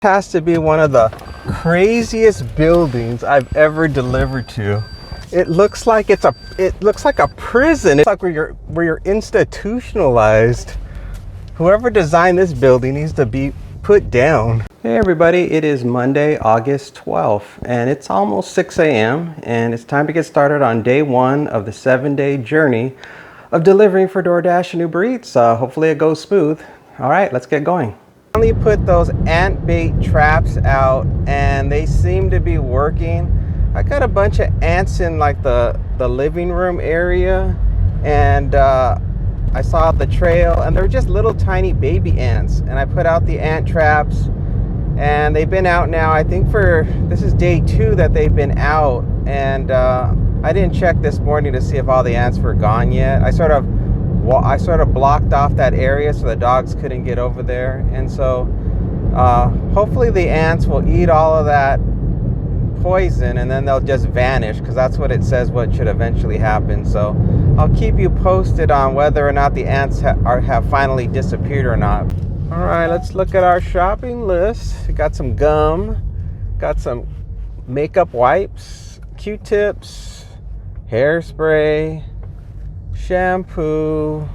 Has to be one of the craziest buildings I've ever delivered to. It looks like a prison. It's like where you're institutionalized. Whoever designed this building needs to be put down. Hey everybody, it is Monday, August 12th, and it's almost 6 a.m. and it's time to get started on day one of the 7-day journey of delivering for DoorDash and Uber Eats. Hopefully it goes smooth. All right, let's get going. Finally put those ant bait traps out and they seem to be working. I got a bunch of ants in like the living room area, and I saw the trail and they're just little tiny baby ants, and I put out the ant traps and they've been out now. I think this is day 2 that they've been out, and I didn't check this morning to see if all the ants were gone yet. I sort of blocked off that area so the dogs couldn't get over there, and so hopefully the ants will eat all of that poison and then they'll just vanish, because that's what it says what should eventually happen. So I'll keep you posted on whether or not the ants have finally disappeared or not. All right, let's look at our shopping list. We got some gum, got some makeup wipes, Q-tips, hairspray, shampoo.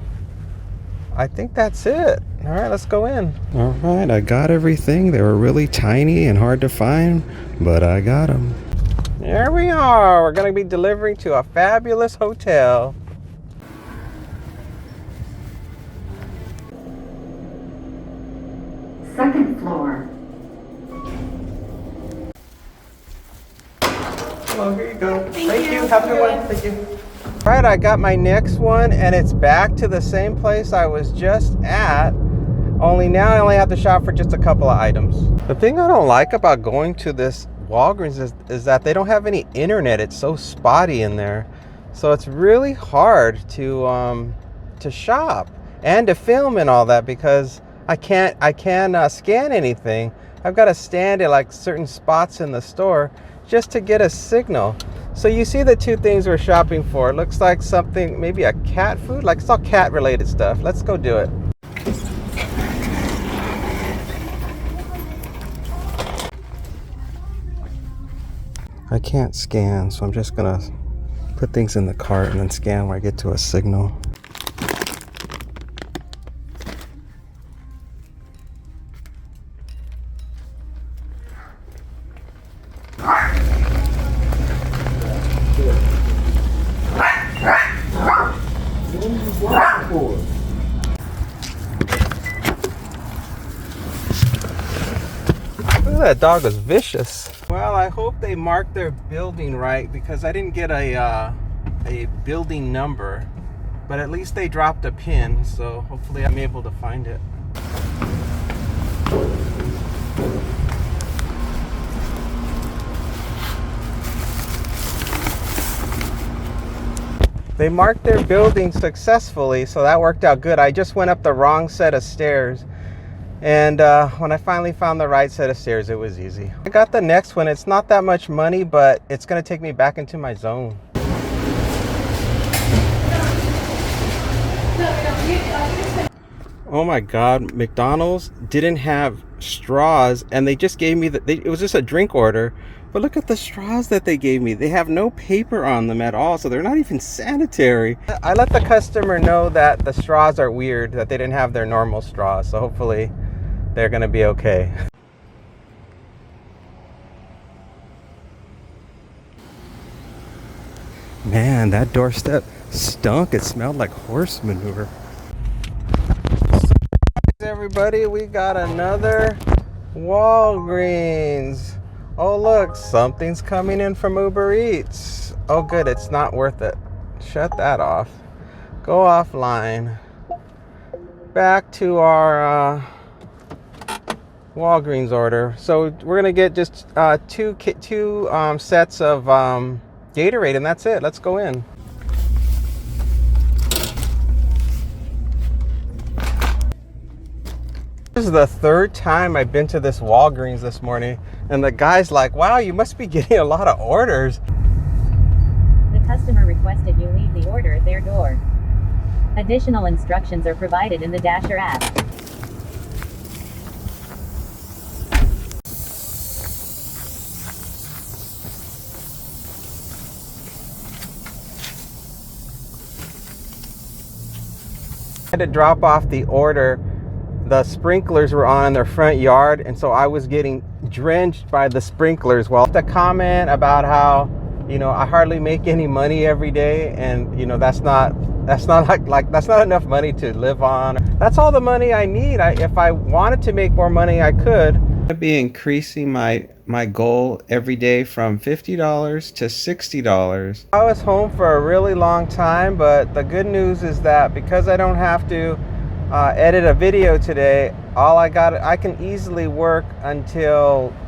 I think that's it. All right, let's go in. All right, I got everything. They were really tiny and hard to find, but I got them. Here we are. We're going to be delivering to a fabulous hotel. Second floor. Hello, here you go. Thank you. Have a good one. Thank you. All right, I got my next one, and it's back to the same place I was just at, only now I only have to shop for just a couple of items. The thing I don't like about going to this Walgreens is that they don't have any internet. It's so spotty in there, so it's really hard to shop and to film and all that, because I can't scan anything. I've got to stand at like certain spots in the store just to get a signal. So you see the 2 things we're shopping for. It looks like something, maybe a cat food, like it's all cat related stuff. Let's go do it. I can't scan, so I'm just gonna put things in the cart and then scan when I get to a signal. That dog was vicious. Well, I hope they marked their building right, because I didn't get a building number, but at least they dropped a pin, so hopefully I'm able to find it. They marked their building successfully, so that worked out good. I just went up the wrong set of stairs, and when I finally found the right set of stairs, it was easy. I got the next one. It's not that much money, but it's gonna take me back into my zone. Oh my God, McDonald's didn't have straws, and they just gave me it was just a drink order, but look at the straws that they gave me. They have no paper on them at all, so they're not even sanitary. I let the customer know that the straws are weird, that they didn't have their normal straws, so hopefully they're gonna be okay. Man, that doorstep stunk. It smelled like horse manure. Everybody, we got another Walgreens. Oh look, something's coming in from Uber Eats. Oh good, it's not worth it. Shut that off. Go offline. Back to our Walgreens order. So we're gonna get just two sets of Gatorade, and that's it. Let's go in. This is the 3rd time I've been to this Walgreens this morning, and the guy's like, wow, you must be getting a lot of orders. The customer requested you leave the order at their door. Additional instructions are provided in the Dasher app. had to drop off the order. The sprinklers were on in their front yard, and so I was getting drenched by the sprinklers. Well, the comment about how, you know, I hardly make any money every day, and you know, that's not enough money to live on. That's all the money I need. If I wanted to make more money, I could. I'd be increasing my goal every day from $50 to $60. I was home for a really long time, but the good news is that because I don't have to edit a video today, I can easily work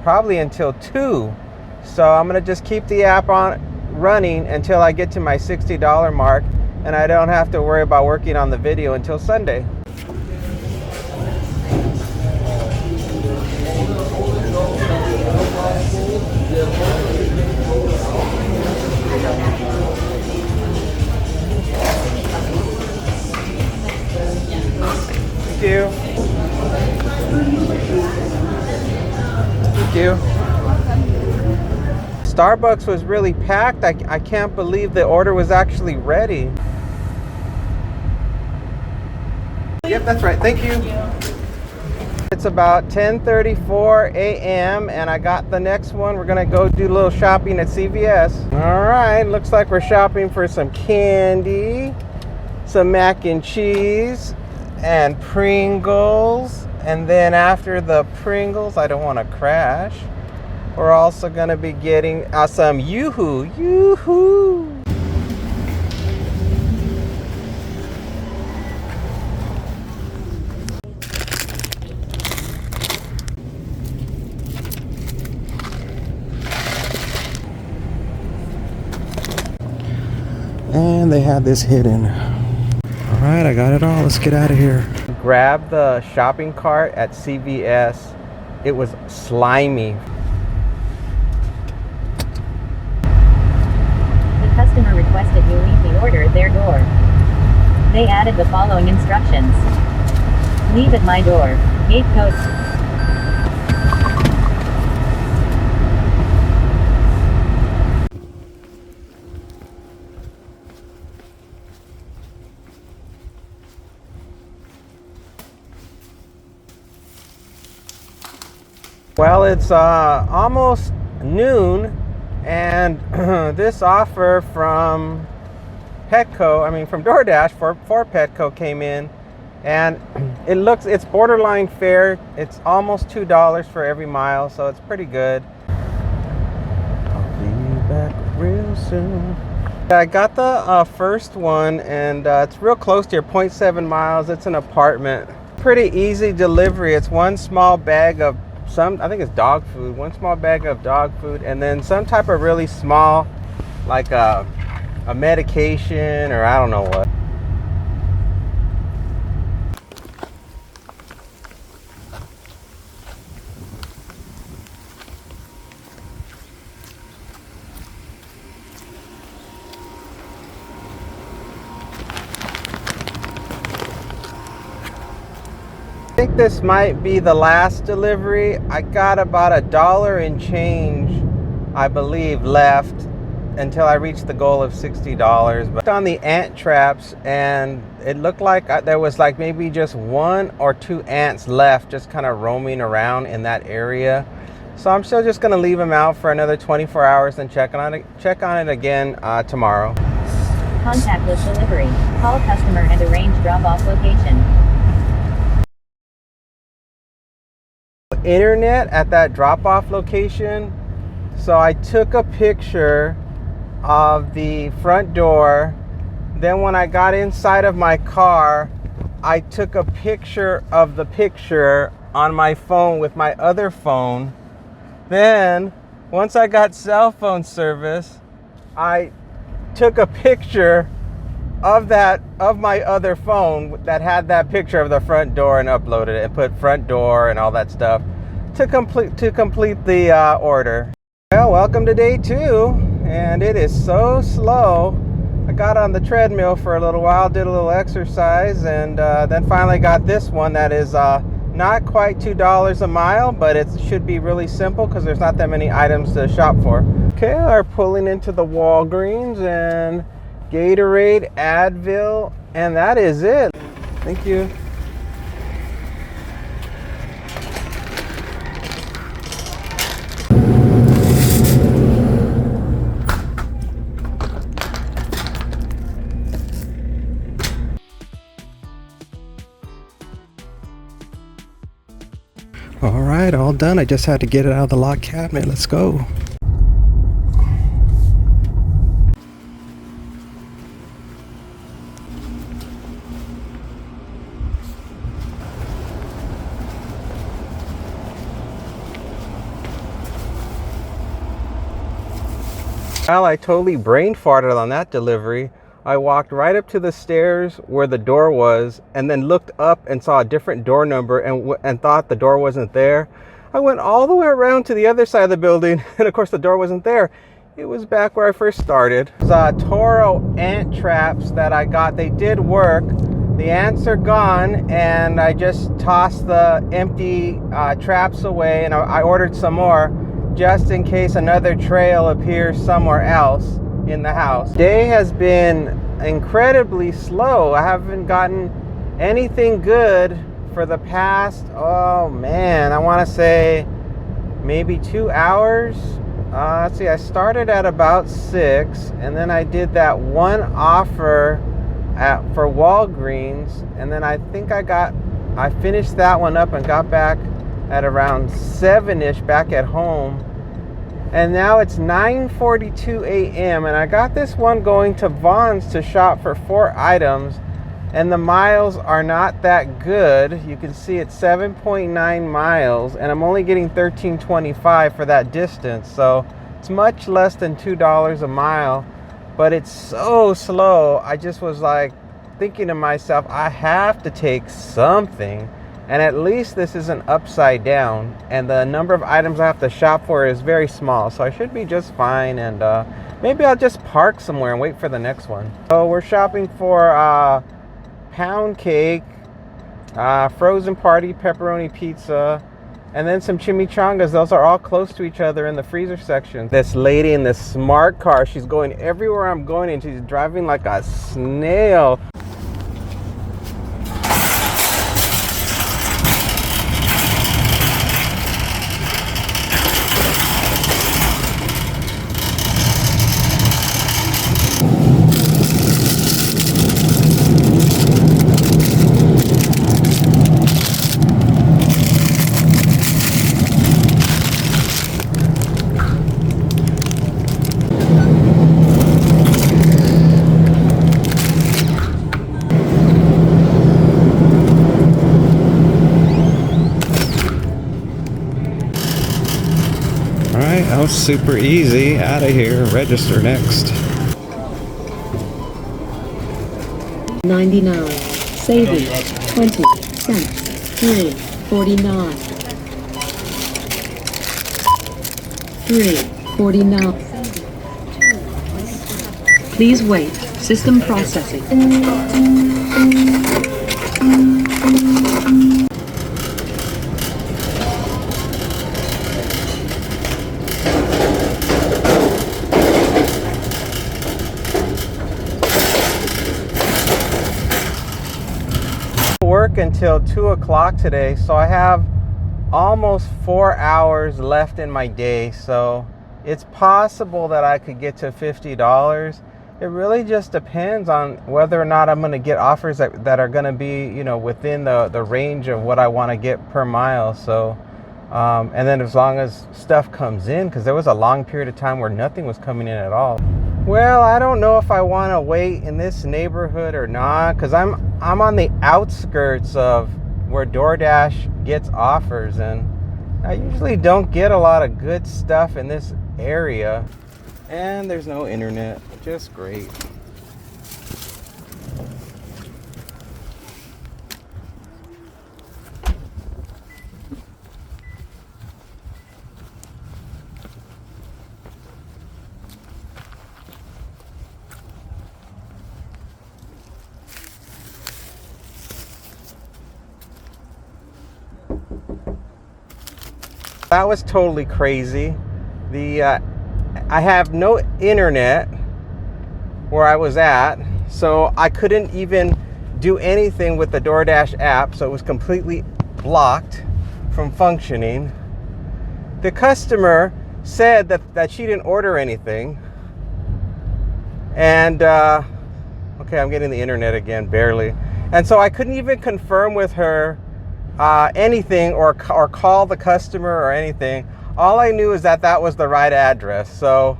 probably until 2. So I'm gonna just keep the app on running until I get to my $60 mark, and I don't have to worry about working on the video until Sunday. Thank you. Thank you. Starbucks was really packed. I can't believe the order was actually ready. Yep, that's right. Thank you. It's about 10:34 a.m. and I got the next one. We're gonna go do a little shopping at CVS. All right, looks like we're shopping for some candy, some mac and cheese, and Pringles. And then after the Pringles, I don't want to crash, we're also going to be getting some Yoo-hoo. And they had this hidden. All right, I got it all. Let's get out of here. Grab the shopping cart at CVS. It was slimy. The customer requested you leave the order at their door. They added the following instructions. Leave at my door. Gate code. Well, it's almost noon, and this offer from from DoorDash for Petco came in, and it's borderline fair. It's almost $2 for every mile, so it's pretty good. I'll be back real soon. I got the first one, and it's real close to here, 0.7 miles. It's an apartment. Pretty easy delivery. It's one small bag of I think it's dog food, one small bag of dog food, and then some type of really small, like a medication, or I don't know what. I think this might be the last delivery. I got about $1 and change, I believe, left until I reached the goal of $60. But on the ant traps, and it looked like there was like maybe just 1 or 2 ants left, just kind of roaming around in that area. So I'm still just gonna leave them out for another 24 hours and check on it again tomorrow. Contactless delivery. Call customer and arrange drop-off location. Internet at that drop-off location, so I took a picture of the front door. Then when I got inside of my car, I took a picture of the picture on my phone with my other phone. Then once I got cell phone service, I took a picture of my other phone that had that picture of the front door and uploaded it and put front door and all that stuff to complete the order. Well, welcome to day 2, and it is so slow. I got on the treadmill for a little while, did a little exercise, and then finally got this one that is not quite $2 a mile, but it should be really simple because there's not that many items to shop for. Okay, we're pulling into the Walgreens, and Gatorade, Advil, and that is it. Thank you. All right, all done. I just had to get it out of the lock cabinet. Let's go. Well, I totally brain farted on that delivery. I walked right up to the stairs where the door was and then looked up and saw a different door number and thought the door wasn't there. I went all the way around to the other side of the building and of course the door wasn't there. It was back where I first started. Toro ant traps that I got, they did work. The ants are gone and I just tossed the empty traps away and I ordered some more just in case another trail appears somewhere else in the house. Day has been incredibly slow. I haven't gotten anything good for the past, oh man, I want to say maybe 2 hours. Let's see, I started at about 6 and then I did that one offer for Walgreens, and then I think I finished that one up and got back at around 7-ish back at home. And now it's 9:42 a.m. and I got this one going to Vaughn's to shop for 4 items, and the miles are not that good. You can see it's 7.9 miles and I'm only getting $13.25 for that distance, so it's much less than $2 a mile, but it's so slow. I just was like thinking to myself, I have to take something. And at least this isn't upside down, and the number of items I have to shop for is very small, so I should be just fine. And maybe I'll just park somewhere and wait for the next one. So we're shopping for pound cake, frozen party pepperoni pizza, and then some chimichangas. Those are all close to each other in the freezer section. This lady in this smart car, she's going everywhere I'm going and she's driving like a snail. That was super easy. Out of here. Register next. 99. Savings. 20 cents. 3.49. 3.49. Please wait. System processing. Work until 2 o'clock today, so I have almost 4 hours left in my day, so it's possible that I could get to $50. It really just depends on whether or not I'm going to get offers that are going to be, you know, within the range of what I want to get per mile. So and then as long as stuff comes in, because there was a long period of time where nothing was coming in at all. Well, I don't know if I want to wait in this neighborhood or not, because I'm on the outskirts of where DoorDash gets offers, and I usually don't get a lot of good stuff in this area. And there's no internet. Just great. That was totally crazy. I have no internet where I was at, so I couldn't even do anything with the DoorDash app, so it was completely blocked from functioning. The customer said that she didn't order anything. And, okay, I'm getting the internet again, barely. And so I couldn't even confirm with her anything or call the customer or anything. All I knew is that was the right address. So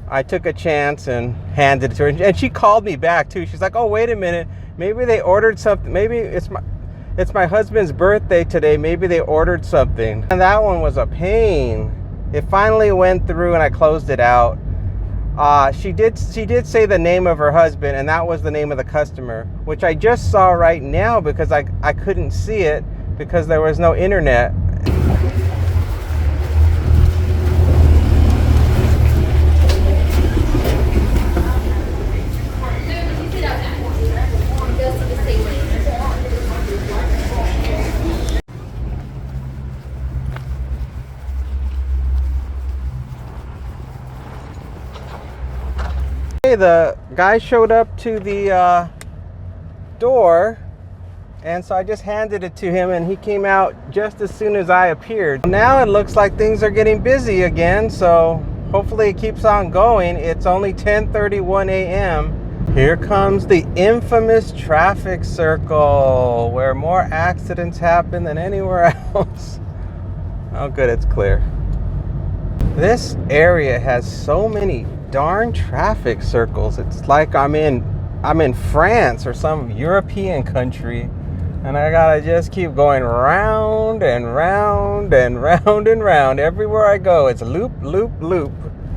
I took a chance and handed it to her. And she called me back too. She's like, oh, wait a minute. Maybe they ordered something. Maybe it's my husband's birthday today. Maybe they ordered something. And that one was a pain. It finally went through and I closed it out. She did say the name of her husband, and that was the name of the customer, which I just saw right now because I couldn't see it because there was no internet. The guy showed up to the door, and so I just handed it to him and he came out just as soon as I appeared. Now it looks like things are getting busy again, so hopefully it keeps on going. It's only 10:31 a.m. Here comes the infamous traffic circle where more accidents happen than anywhere else. Oh good, it's clear. This area has so many darn traffic circles. It's like I'm in France or some European country, and I gotta just keep going round and round and round and round. Everywhere I go, it's loop, loop, loop.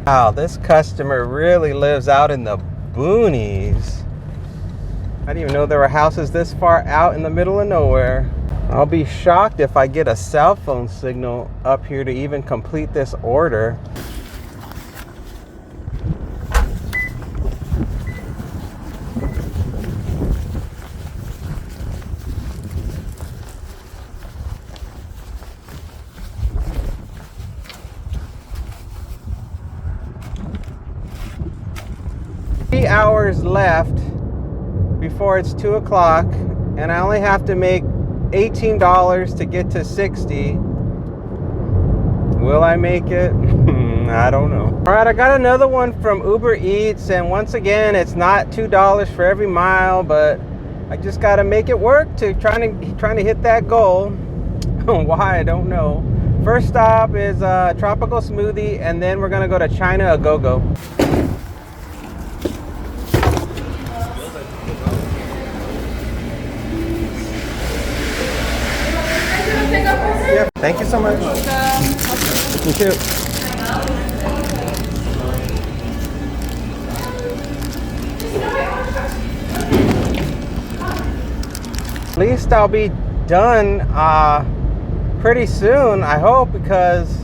Wow, this customer really lives out in the boonies. I didn't even know there were houses this far out in the middle of nowhere. I'll be shocked if I get a cell phone signal up here to even complete this order. Hours left before it's 2 o'clock, and I only have to make $18 to get to 60. Will I make it? I don't know. All right, I got another one from Uber Eats, and once again, it's not $2 for every mile, but I just got to make it work to trying to hit that goal. Why, I don't know. First stop is a tropical smoothie, and then we're gonna go to China A Go-Go. Yep. Thank you so much. You too. At least I'll be done pretty soon, I hope, because,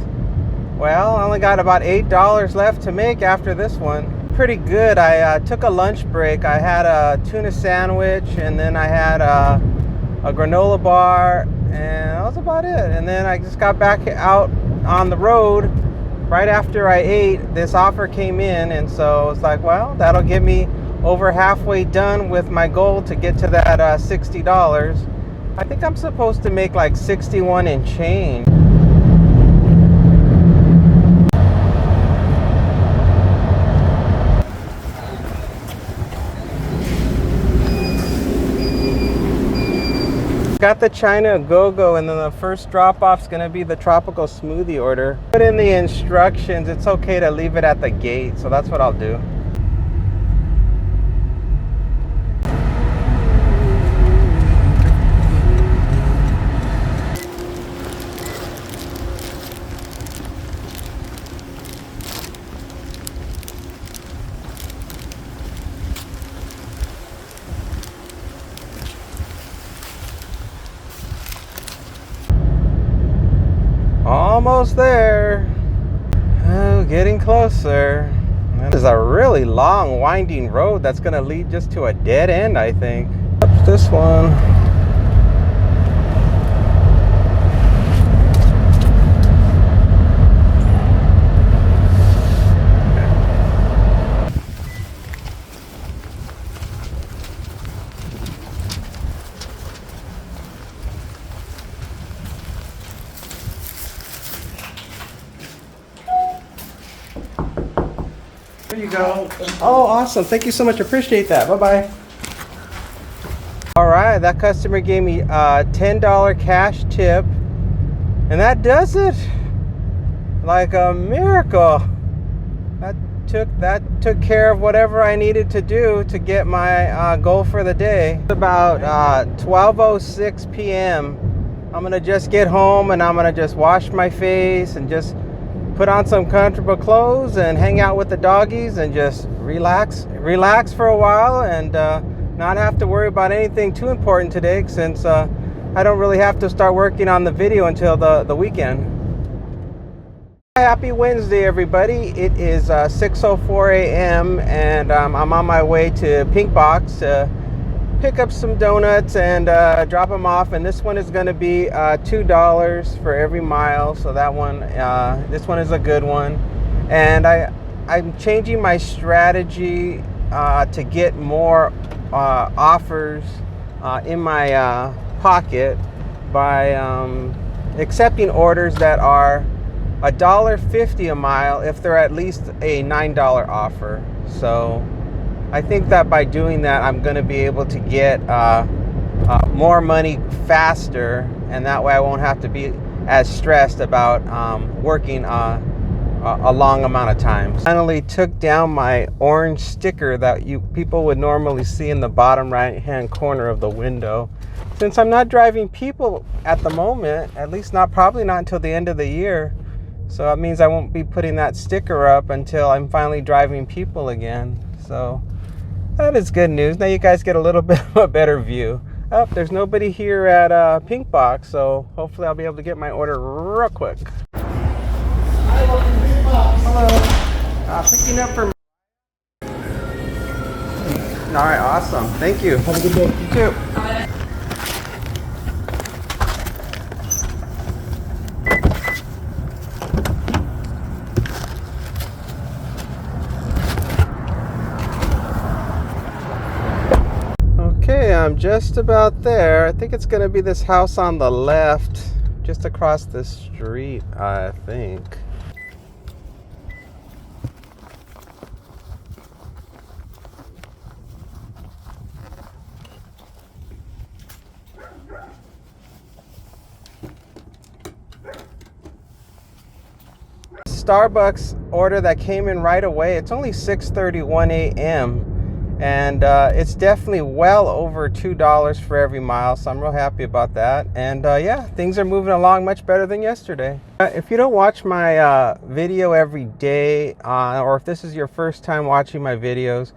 well, I only got about $8 left to make after this one. Pretty good. I took a lunch break. I had a tuna sandwich, and then I had a granola bar, and that was about it. And then I just got back out on the road right after I ate. This offer came in, and so it's like, well, that'll get me over halfway done with my goal to get to that $60. I think I'm supposed to make like 61 and change. Got the China Go-Go, and then the first drop-off is going to be the tropical smoothie order. Put in the instructions, it's okay to leave it at the gate, so that's what I'll do. Almost there. Oh, getting closer. This is a really long, winding road that's going to lead just to a dead end, I think. Up this one. There you go. Oh, awesome. Thank you so much. Appreciate that. Bye-bye. All right, that customer gave me a $10 cash tip, and that does it. Like a miracle. That took care of whatever I needed to do to get my goal for the day. It's about 12:06 p.m. I'm gonna just get home and I'm gonna just wash my face and just put on some comfortable clothes and hang out with the doggies and just relax for a while and not have to worry about anything too important today, since I don't really have to start working on the video until the weekend. Happy Wednesday, everybody. It is 6:04 a.m. and I'm on my way to Pink Box to pick up some donuts and drop them off. And this one is going to be $2 for every mile. So that one, this one is a good one. And I'm changing my strategy to get more offers in my pocket by accepting orders that are $1.50 a mile if they're at least a $9 offer. So I think that by doing that, I'm going to be able to get more money faster, and that way I won't have to be as stressed about working a long amount of time. Finally took down my orange sticker that people would normally see in the bottom right hand corner of the window. Since I'm not driving people at the moment, at least probably not until the end of the year. So that means I won't be putting that sticker up until I'm finally driving people again. So that is good news. Now you guys get a little bit of a better view. Oh, there's nobody here at Pink Box, so hopefully I'll be able to get my order real quick. Hello. Picking up for... All right, awesome. Thank you. Have a good day. You too. Okay, I'm just about there. I think it's going to be this house on the left, just across the street, I think. Starbucks order that came in right away. It's only 6:31 a.m. and it's definitely well over $2 for every mile, so I'm real happy about that. And yeah, things are moving along much better than yesterday. If you don't watch my video every day, or if this is your first time watching my videos,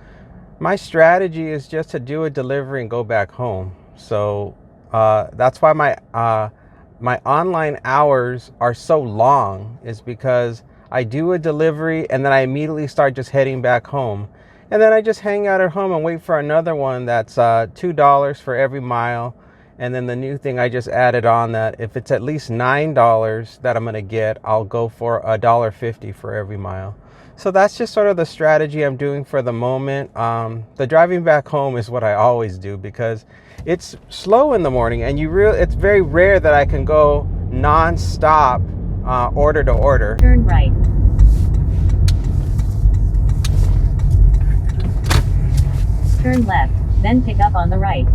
my strategy is just to do a delivery and go back home. So that's why my online hours are so long, is because I do a delivery and then I immediately start just heading back home. And then I just hang out at home and wait for another one that's $2 for every mile. And then the new thing I just added on, that if it's at least $9 that I'm going to get, I'll go for $1.50 for every mile. So that's just sort of the strategy I'm doing for the moment. The driving back home is what I always do because it's slow in the morning, and it's very rare that I can go non-stop order to order. Turn right. Turn left, then pick up on the right.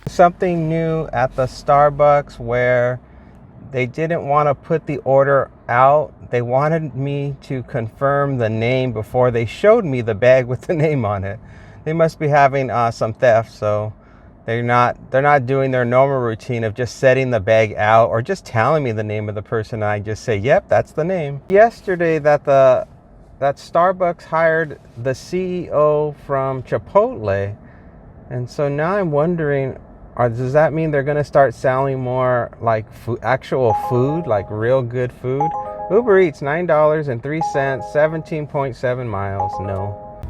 Something new at the Starbucks where they didn't want to put the order out. They wanted me to confirm the name before they showed me the bag with the name on it. They must be having some theft, so they're not doing their normal routine of just setting the bag out or just telling me the name of the person, and I just say, yep, that's the name. Yesterday that Starbucks hired the CEO from Chipotle, and so now I'm wondering, does that mean they're going to start selling more like actual food, like real good food? Uber Eats, $9.03, 17.7 miles. No.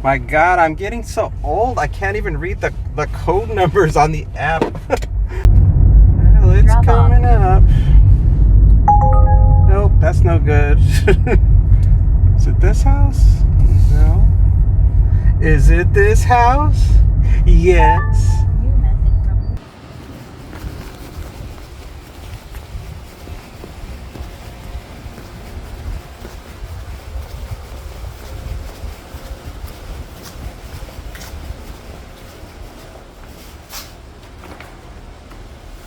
My God, I'm getting so old, I can't even read the code numbers on the app. Well, it It's coming up. Nope, that's no good. Is it this house? No. Is it this house? Yes.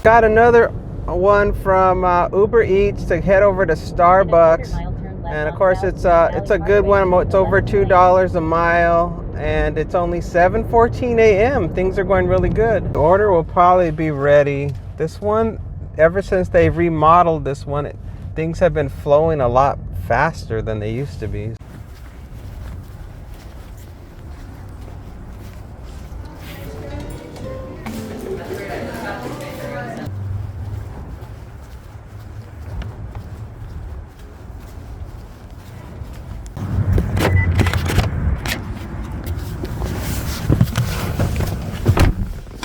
Got another one from Uber Eats to head over to Starbucks, and of course it's a good one. It's over $2 a mile, and it's only 7:14 a.m. Things are going really good. The order will probably be ready. This one, ever since they've remodeled this one, things have been flowing a lot faster than they used to be.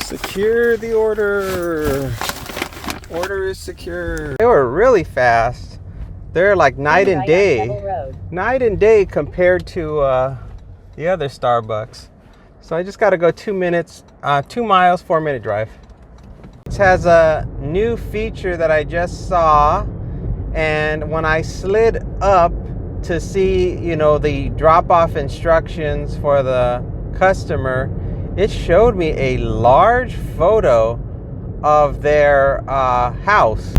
Secure the order. Order is secure. They were really fast. They're like night and day. Night and day compared to the other Starbucks. So I just got to go 2 minutes, 2 miles, 4-minute drive. This has a new feature that I just saw, and when I slid up to see, you know, the drop-off instructions for the customer, it showed me a large photo of their house.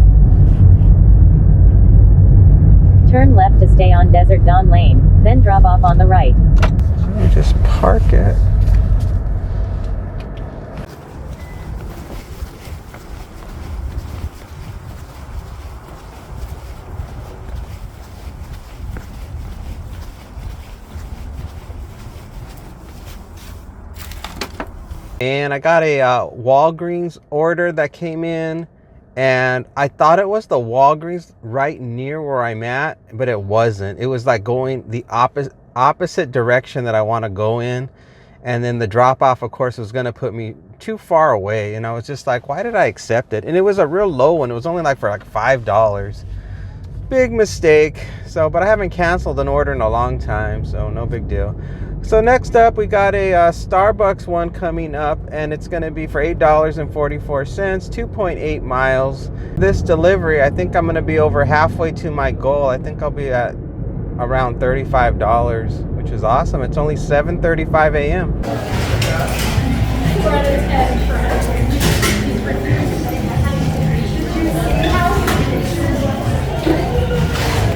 Turn left to stay on Desert Dawn Lane, then drop off on the right. Just park it. And I got a Walgreens order that came in, and I thought it was the Walgreens right near where I'm at, but it wasn't. It was like going the opposite direction that I want to go in, and then the drop off, of course, was going to put me too far away, and I was just like, why did I accept it? And it was a real low one. It was only like for like $5. Big mistake. So, but I haven't canceled an order in a long time, so no big deal. So next up, we got a Starbucks one coming up, and it's going to be for $8.44, 2.8 miles. This delivery, I think I'm going to be over halfway to my goal. I think I'll be at around $35, which is awesome. It's only 7:35 a.m.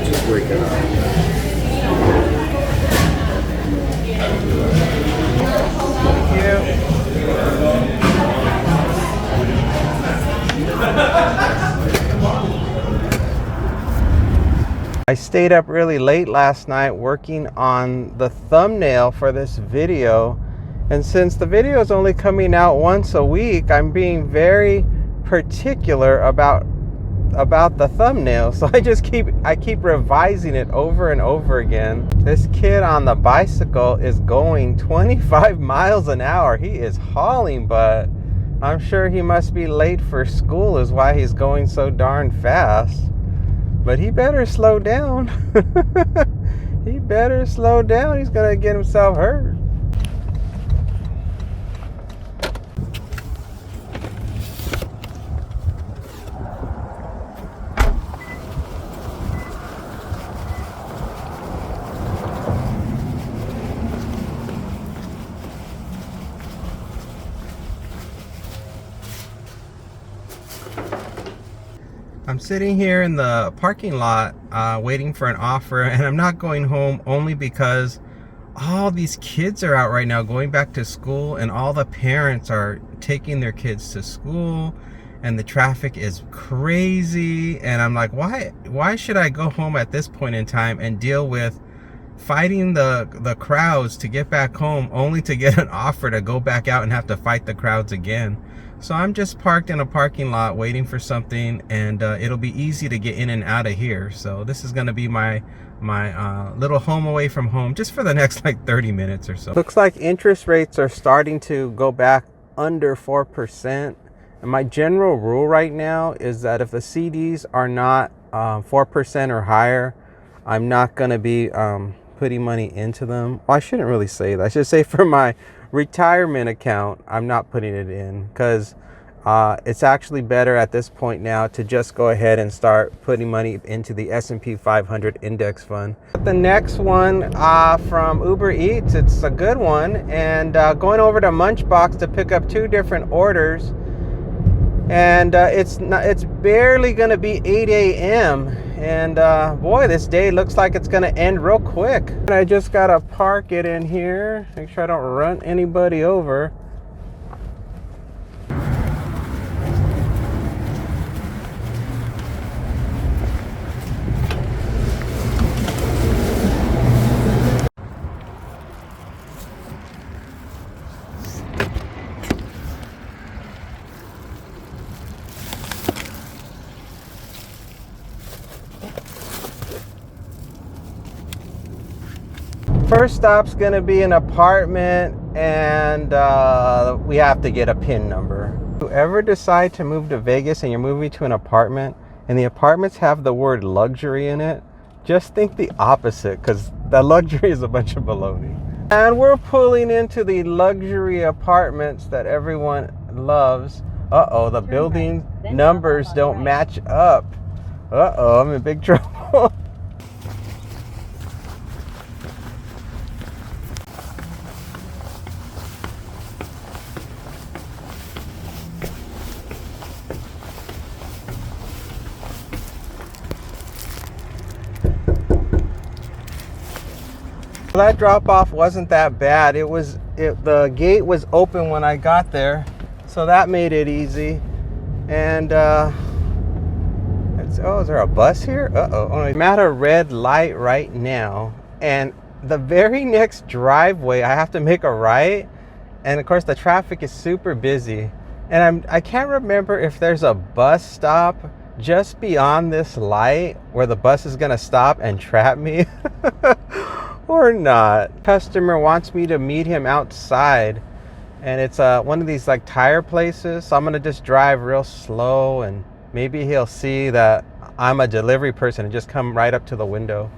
Just break it up. I stayed up really late last night working on the thumbnail for this video, and since the video is only coming out once a week, I'm being very particular about the thumbnail. So I keep revising it over and over again. This kid on the bicycle is going 25 miles an hour. He is hauling butt. I'm sure he must be late for school is why he's going so darn fast. But he better slow down. He better slow down. He's gonna get himself hurt. I'm sitting here in the parking lot waiting for an offer, and I'm not going home only because all these kids are out right now going back to school, and all the parents are taking their kids to school, and the traffic is crazy. And I'm like, why should I go home at this point in time and deal with fighting the crowds to get back home only to get an offer to go back out and have to fight the crowds again? So I'm just parked in a parking lot waiting for something, and it'll be easy to get in and out of here. So this is going to be my little home away from home just for the next like 30 minutes or so. Looks like interest rates are starting to go back under 4%. And my general rule right now is that if the CDs are not 4% or higher, I'm not going to be putting money into them. Well, I shouldn't really say that. I should say for my retirement account, I'm not putting it in, because it's actually better at this point now to just go ahead and start putting money into the S&P 500 index fund. The next one from Uber Eats, it's a good one, and going over to Munchbox to pick up 2 different orders, and it's barely gonna be 8 a.m. and boy, this day looks like it's gonna end real quick. And I just gotta park it in here, make sure I don't run anybody over. First stop's gonna be an apartment, and we have to get a PIN number. If you ever decide to move to Vegas and you're moving to an apartment and the apartments have the word luxury in it, just think the opposite, because the luxury is a bunch of baloney. And we're pulling into the luxury apartments that everyone loves. Uh-oh, the building numbers don't match up. Uh-oh, I'm in big trouble. That drop-off wasn't that bad. The gate was open when I got there, so that made it easy. And oh, is there a bus here? I'm at a red light right now, and the very next driveway I have to make a right, and of course the traffic is super busy, and I can't remember if there's a bus stop just beyond this light where the bus is gonna stop and trap me. Or not. Customer wants me to meet him outside, and it's one of these like tire places, so I'm gonna just drive real slow, and maybe he'll see that I'm a delivery person and just come right up to the window.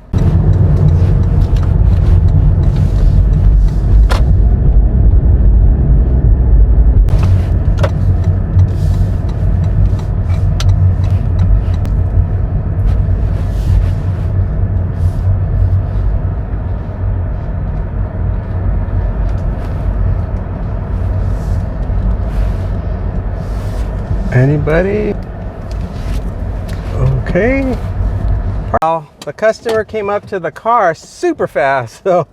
Anybody? Okay. Well, the customer came up to the car super fast, so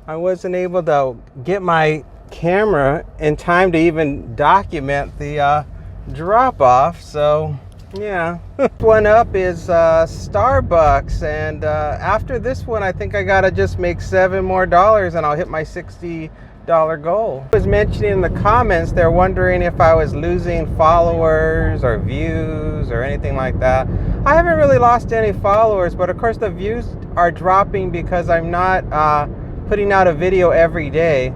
I wasn't able to get my camera in time to even document the drop-off. So yeah. One up is Starbucks, and after this one I think I gotta just make $7 more and I'll hit my $60 goal. I was mentioning in the comments, they're wondering if I was losing followers or views or anything like that. I haven't really lost any followers, but of course the views are dropping because I'm not putting out a video every day.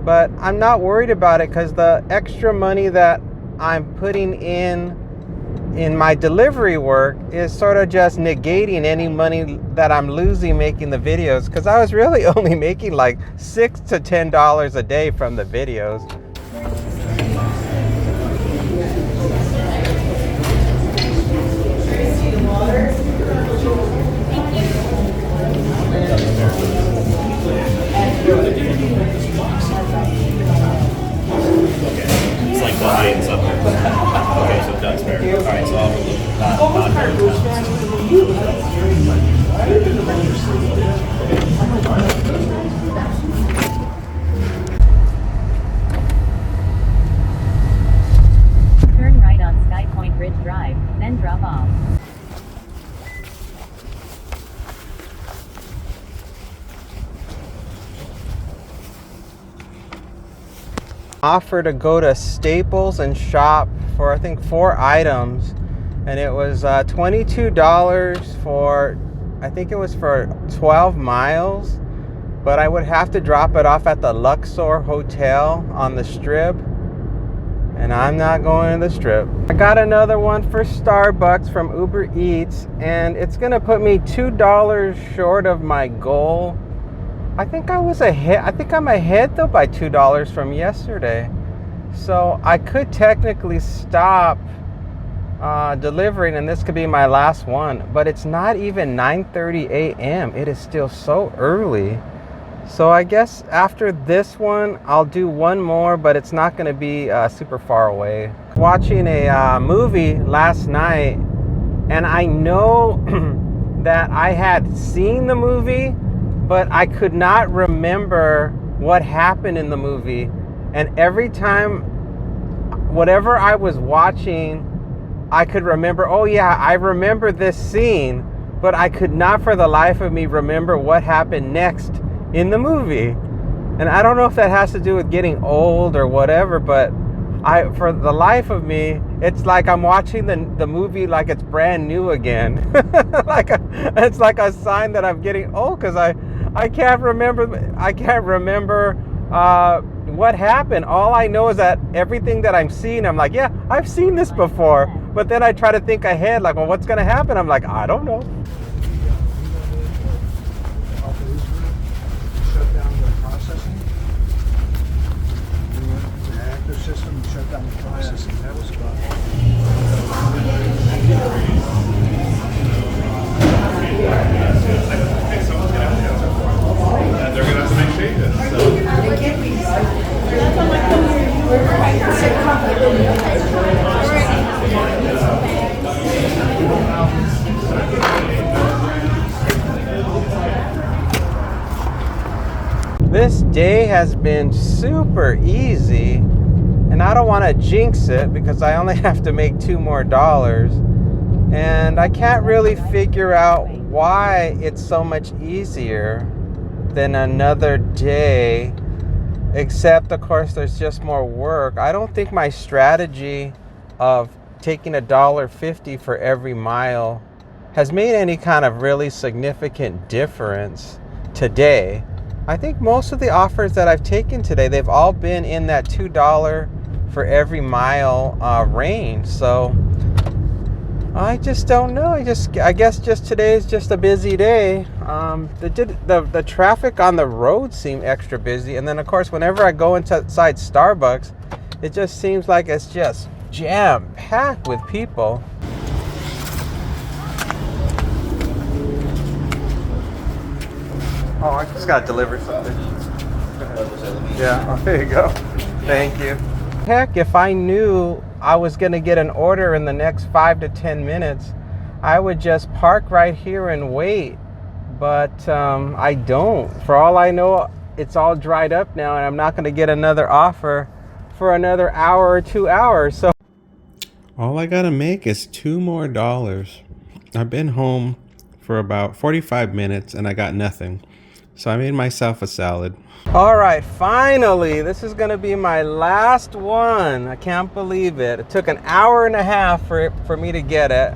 But I'm not worried about it, because the extra money that I'm putting in my delivery work is sort of just negating any money that I'm losing making the videos, because I was really only making like $6 to $10 a day from the videos. It's like the height and stuff. Okay, so done spare. All right, so Turn right on Sky Point Ridge Drive, then drop off. Offer to go to Staples and shop for I think 4 items, and it was $22 for, I think it was for 12 miles, but I would have to drop it off at the Luxor Hotel on the Strip, and I'm not going to the Strip. I got another one for Starbucks from Uber Eats, and it's gonna put me $2 short of my goal. I think I'm ahead though by $2 from yesterday. So I could technically stop delivering, and this could be my last one, but it's not even 9:30 a.m. It is still so early. So I guess after this one, I'll do one more, but it's not going to be super far away. Watching a movie last night, and I know that I had seen the movie, but I could not remember what happened in the movie. And every time, whatever I was watching, I could remember, oh yeah, I remember this scene, but I could not for the life of me remember what happened next in the movie. And I don't know if that has to do with getting old or whatever, but for the life of me, it's like I'm watching the movie like it's brand new again. It's like a sign that I'm getting old, because I can't remember what happened. All I know is that everything that I'm seeing, I'm like, yeah, I've seen this before. But then I try to think ahead, like, well, what's gonna happen? I'm like, I don't know. Shut down the processing. The active system shut down the processing. That was about. And they're gonna have to make changes. So. This day has been super easy, and I don't want to jinx it because I only have to make $2 more. And I can't really figure out why it's so much easier than another day, except of course there's just more work. I don't think my strategy of taking $1.50 for every mile has made any kind of really significant difference today. I think most of the offers that I've taken today, they've all been in that $2 for every mile range. So I just don't know. I guess just today is just a busy day. The traffic on the road seemed extra busy, and then of course whenever I go inside Starbucks, it just seems like it's just jam-packed with people. Oh, I just gotta deliver something. Yeah, oh, there you go. Thank you. Heck, if I knew I was gonna get an order in the next 5 to 10 minutes, I would just park right here and wait. But I don't. For all I know, it's all dried up now, and I'm not gonna get another offer for another hour or 2 hours. So all I gotta make is $2 more. I've been home for about 45 minutes and I got nothing. So I made myself a salad. All right, finally, this is gonna be my last one. I can't believe it. It took an hour and a half for me to get it.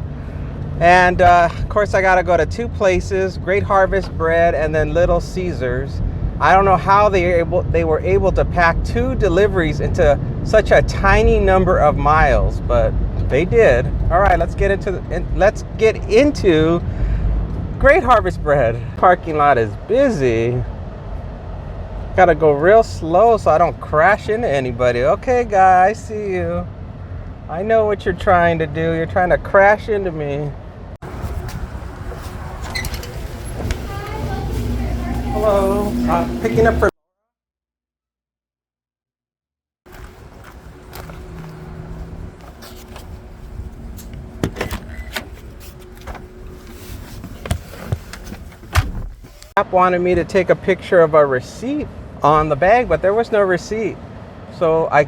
And of course I gotta go to 2 places, Great Harvest Bread and then Little Caesars. I don't know how they were able to pack 2 deliveries into such a tiny number of miles, but they did. All right, let's get into Great Harvest Bread. Parking lot is busy. Gotta go real slow so I don't crash into anybody. Okay, guy, I see you. I know what you're trying to do. You're trying to crash into me. Hello. Picking up for... App wanted me to take a picture of a receipt on the bag, but there was no receipt. So I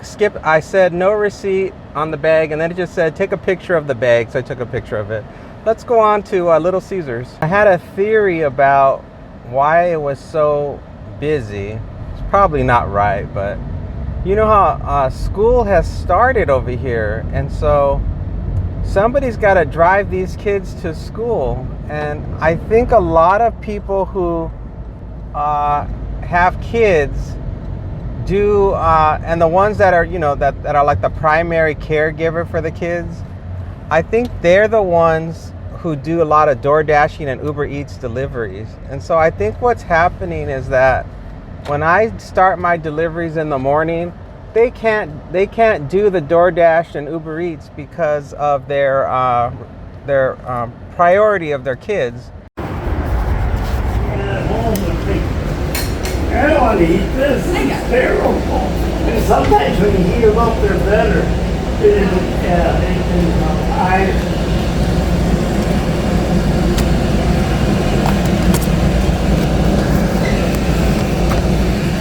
said no receipt on the bag, and then it just said take a picture of the bag, so I took a picture of it. Let's go on to Little Caesars. I had a theory about why it was so busy. It's probably not right, but you know how school has started over here, and so somebody's got to drive these kids to school. And I think a lot of people who have kids do, and the ones that are, that are like the primary caregiver for the kids, I think they're the ones who do a lot of DoorDashing and Uber Eats deliveries. And so I think what's happening is that when I start my deliveries in the morning, they can't do the DoorDash and Uber Eats because of their priority of their kids. I don't want to eat this. It's terrible. And sometimes when you heat them up, they're better.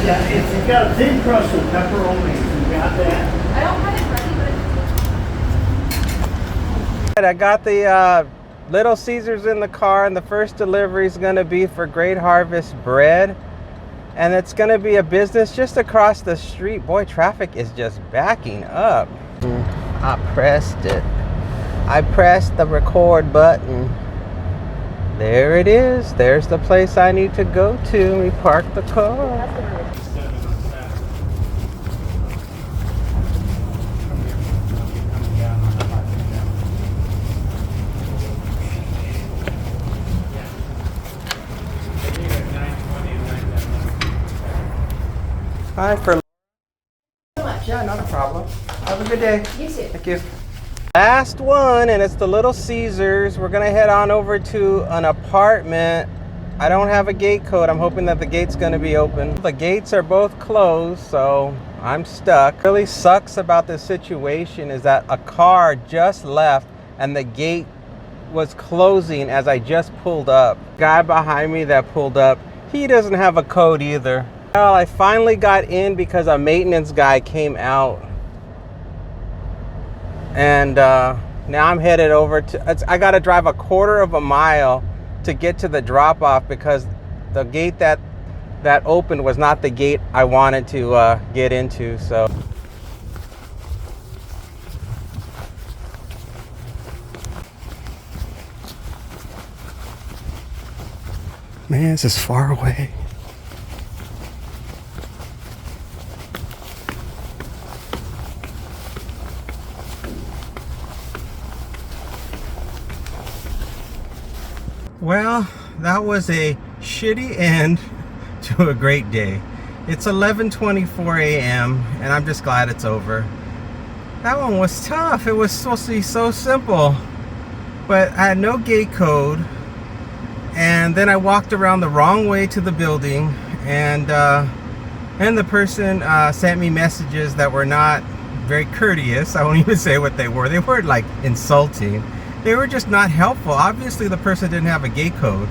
Yeah, if you got a thin crust with pepperoni, you got that. I don't have it ready, but I got the Little Caesars in the car, and the first delivery is going to be for Great Harvest Bread. And it's going to be a business just across the street. Boy, traffic is just backing up. I pressed it. I pressed the record button. There it is. There's the place I need to go to. We parked the car. Hi, for so much. Yeah, not a problem. Have a good day. you too. Thank you. Last one, and it's the Little Caesars. We're gonna head on over to an apartment. I don't have a gate code. I'm hoping that the gate's gonna be open. The gates are both closed, so I'm stuck. Really sucks about this situation is that a car just left and the gate was closing as I just pulled up. Guy behind me that pulled up, he doesn't have a code either. Well, I finally got in because a maintenance guy came out. And now I'm headed over to, I gotta drive a quarter of a mile to get to the drop off because the gate that opened was not the gate I wanted to get into, so. Man, this is far away. Well, that was a shitty end to a great day. It's 11:24 a.m. and I'm just glad it's over. That one was tough. It was supposed to be so simple, but I had no gate code, and then I walked around the wrong way to the building, and the person sent me messages that were not very courteous. I won't even say what they were. They weren't like insulting. They were just not helpful. Obviously the person didn't have a gate code,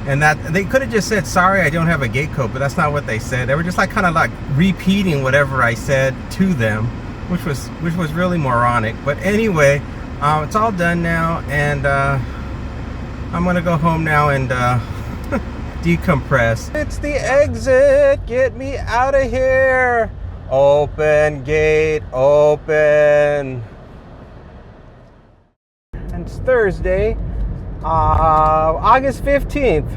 and that they could have just said, sorry, I don't have a gate code, but that's not what they said. They were just like kind of like repeating whatever I said to them, which was really moronic. But anyway, it's all done now, and I'm gonna go home now and decompress. It's the exit. Get me out of here. Open gate, open. It's Thursday, August 15th,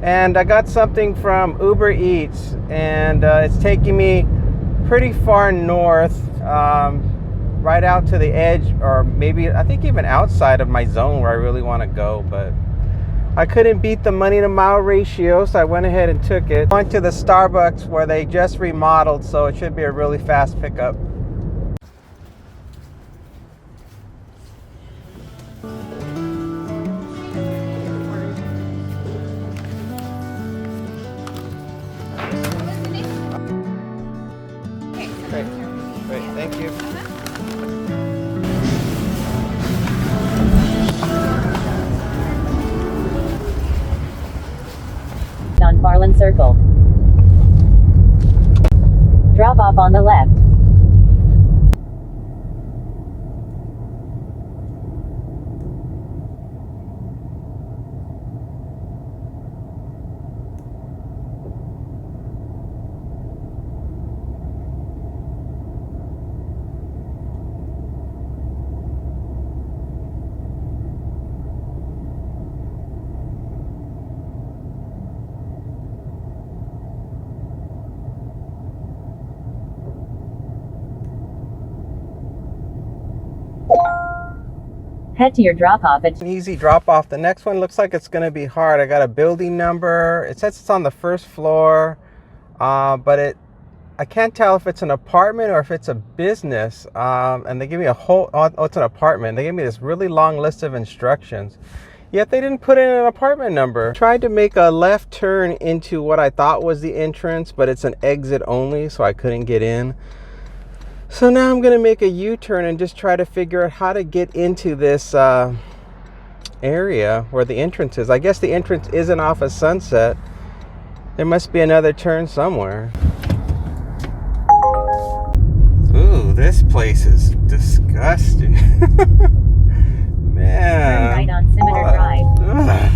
and I got something from Uber Eats, and it's taking me pretty far north, right out to the edge, or maybe I think even outside of my zone where I really want to go, but I couldn't beat the money to mile ratio, so I went ahead and took it. Went to the Starbucks where they just remodeled, so it should be a really fast pickup. Great, thank you. On Farland Circle. Drop off on the left. Head to your drop-off at An easy drop off. The next one looks like it's going to be hard. I got a building number. It says it's on the first floor, but I can't tell if it's an apartment or if it's a business. And they give me a whole, oh, it's an apartment. They gave me this really long list of instructions. Yet they didn't put in an apartment number. Tried to make a left turn into what I thought was the entrance, but it's an exit only, so I couldn't get in. So now I'm gonna make a U-turn and just try to figure out how to get into this area where the entrance is. I guess the entrance isn't off of Sunset. There must be another turn somewhere. Ooh, this place is disgusting. Man. turn right on Scimitar Drive. Ugh.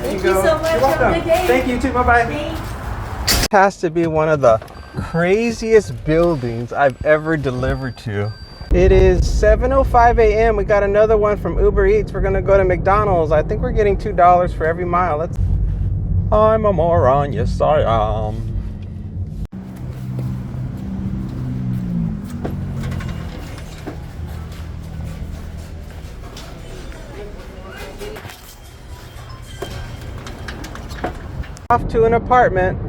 Thank you so much. Have a good day. Thank you too. Bye-bye. This has to be one of the craziest buildings I've ever delivered to. It is 7:05 a.m. We got another one from Uber Eats. We're gonna go to McDonald's. I think we're getting $2 for every mile. I'm a moron. Yes, I am. Off to an apartment.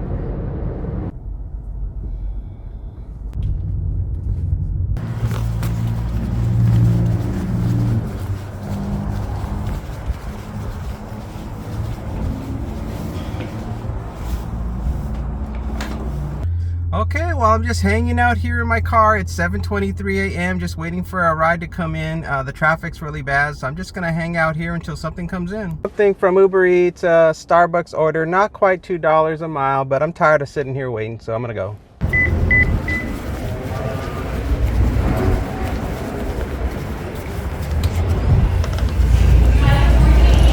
Okay, well, I'm just hanging out here in my car. It's 7:23 a.m. just waiting for a ride to come in. The traffic's really bad, so I'm just gonna hang out here until something comes in. Something from Uber Eats, Starbucks order, not quite $2 a mile, but I'm tired of sitting here waiting, so I'm gonna go.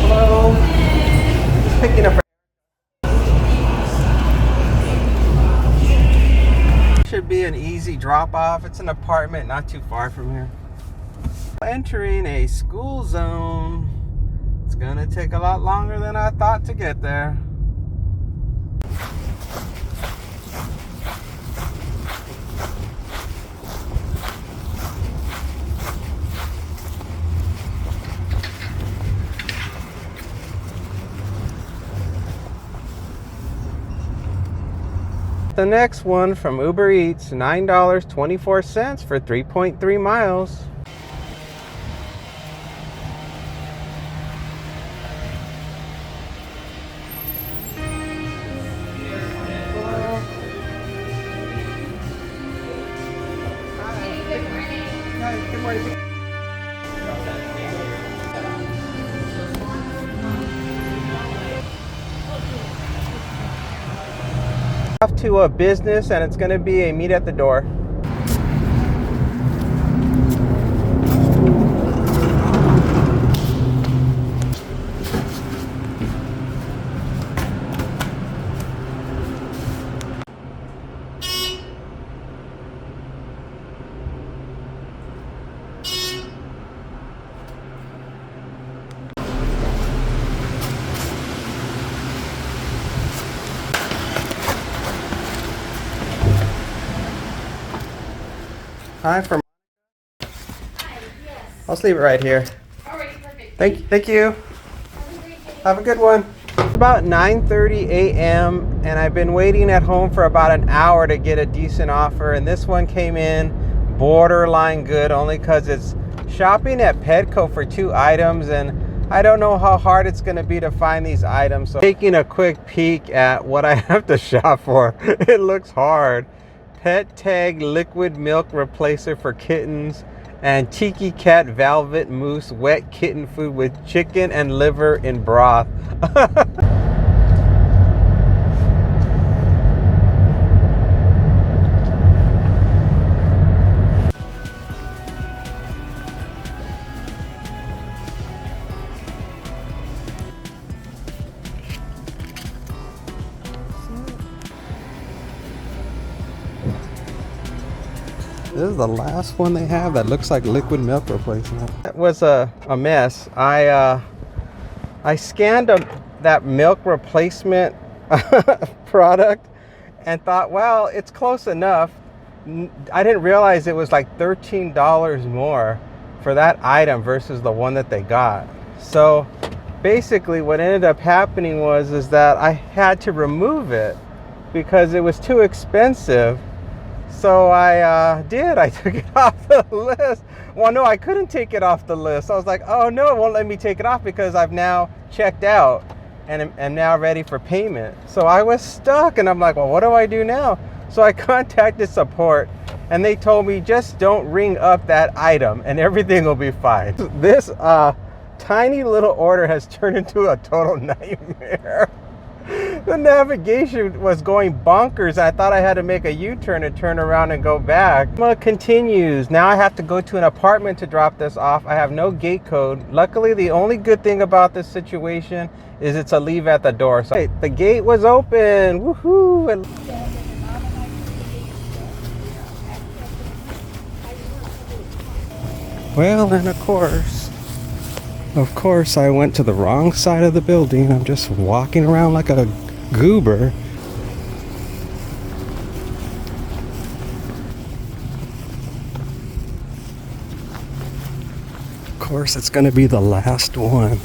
Hello. Just picking up. Should be an easy drop off. It's an apartment not too far from here. Entering a school zone. It's gonna take a lot longer than I thought to get there. The next one from Uber Eats, $9.24 for 3.3 miles. Good morning. Off to a business, and it's going to be a meet at the door. Hi, from. Hi, yes. I'll just leave it right here. All right, perfect. Thank you. Have a great day. Have a good one. About 9:30 a.m. and I've been waiting at home for about an hour to get a decent offer, and this one came in borderline good only because it's shopping at Petco for 2 items, and I don't know how hard it's going to be to find these items. So taking a quick peek at what I have to shop for. It looks hard. Pet Tag liquid milk replacer for kittens, and Tiki Cat Velvet Mousse wet kitten food with chicken and liver in broth. This is the last one they have that looks like liquid milk replacement. It was a mess. I scanned that milk replacement product and thought, well, it's close enough. I didn't realize it was like $13 more for that item versus the one that they got. So basically what ended up happening is that I had to remove it because it was too expensive. So I took it off the list. Well, no, I couldn't take it off the list. I was like, oh no, it won't let me take it off because I've now checked out and am now ready for payment. So I was stuck and I'm like, well, what do I do now? So I contacted support and they told me just don't ring up that item and everything will be fine. This tiny little order has turned into a total nightmare. The navigation was going bonkers. I thought I had to make a U-turn and turn around and go back. Continues. Now I have to go to an apartment to drop this off. I have no gate code. Luckily, the only good thing about this situation is it's a leave at the door. So the gate was open. Woohoo! Well, and of course, I went to the wrong side of the building. I'm just walking around like a goober. Of course, it's going to be the last one.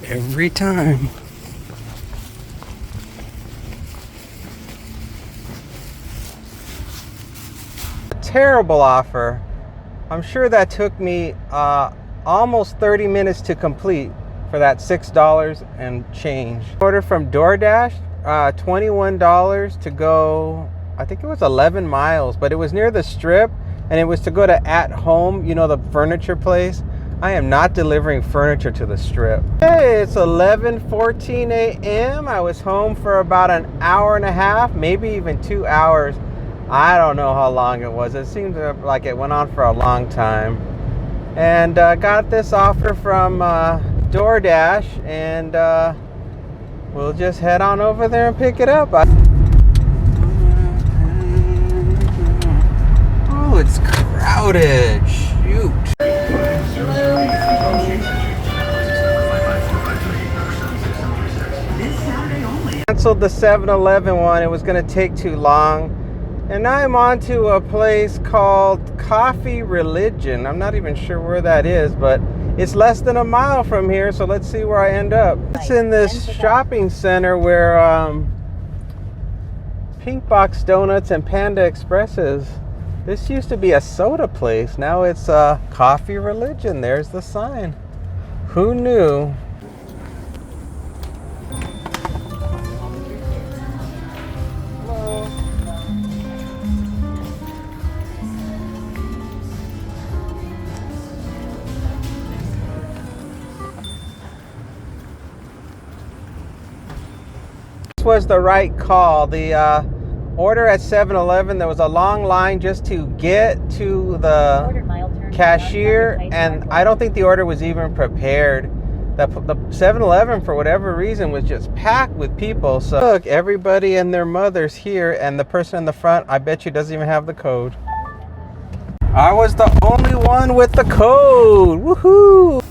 Every time. Terrible offer. I'm sure that took me almost 30 minutes to complete for that $6 and change. Order from DoorDash, $21 to go, I think it was 11 miles, but it was near the Strip and it was to go to At Home, you know, the furniture place. I am not delivering furniture to the Strip. Hey, it's 11:14 a.m. I was home for about an hour and a half, maybe even 2 hours. I don't know how long it was. It seemed like it went on for a long time. And got this offer from DoorDash, and we'll just head on over there and pick it up. Oh, it's crowded. Shoot. Canceled the 7-Eleven one. It was going to take too long. And now I'm on to a place called Coffee Religion. I'm not even sure where that is, but it's less than a mile from here, so let's see where I end up. It's in this shopping center where Pink Box Donuts and Panda Express is. This used to be a soda place. Now it's Coffee Religion. There's the sign. Who knew? Was the right call. The order at 7-Eleven, there was a long line just to get to the cashier, and I don't think the order was even prepared. The 7-Eleven, for whatever reason, was just packed with people. So look, everybody and their mothers here, and the person in the front, I bet you, doesn't even have the code. I was the only one with the code. Woohoo!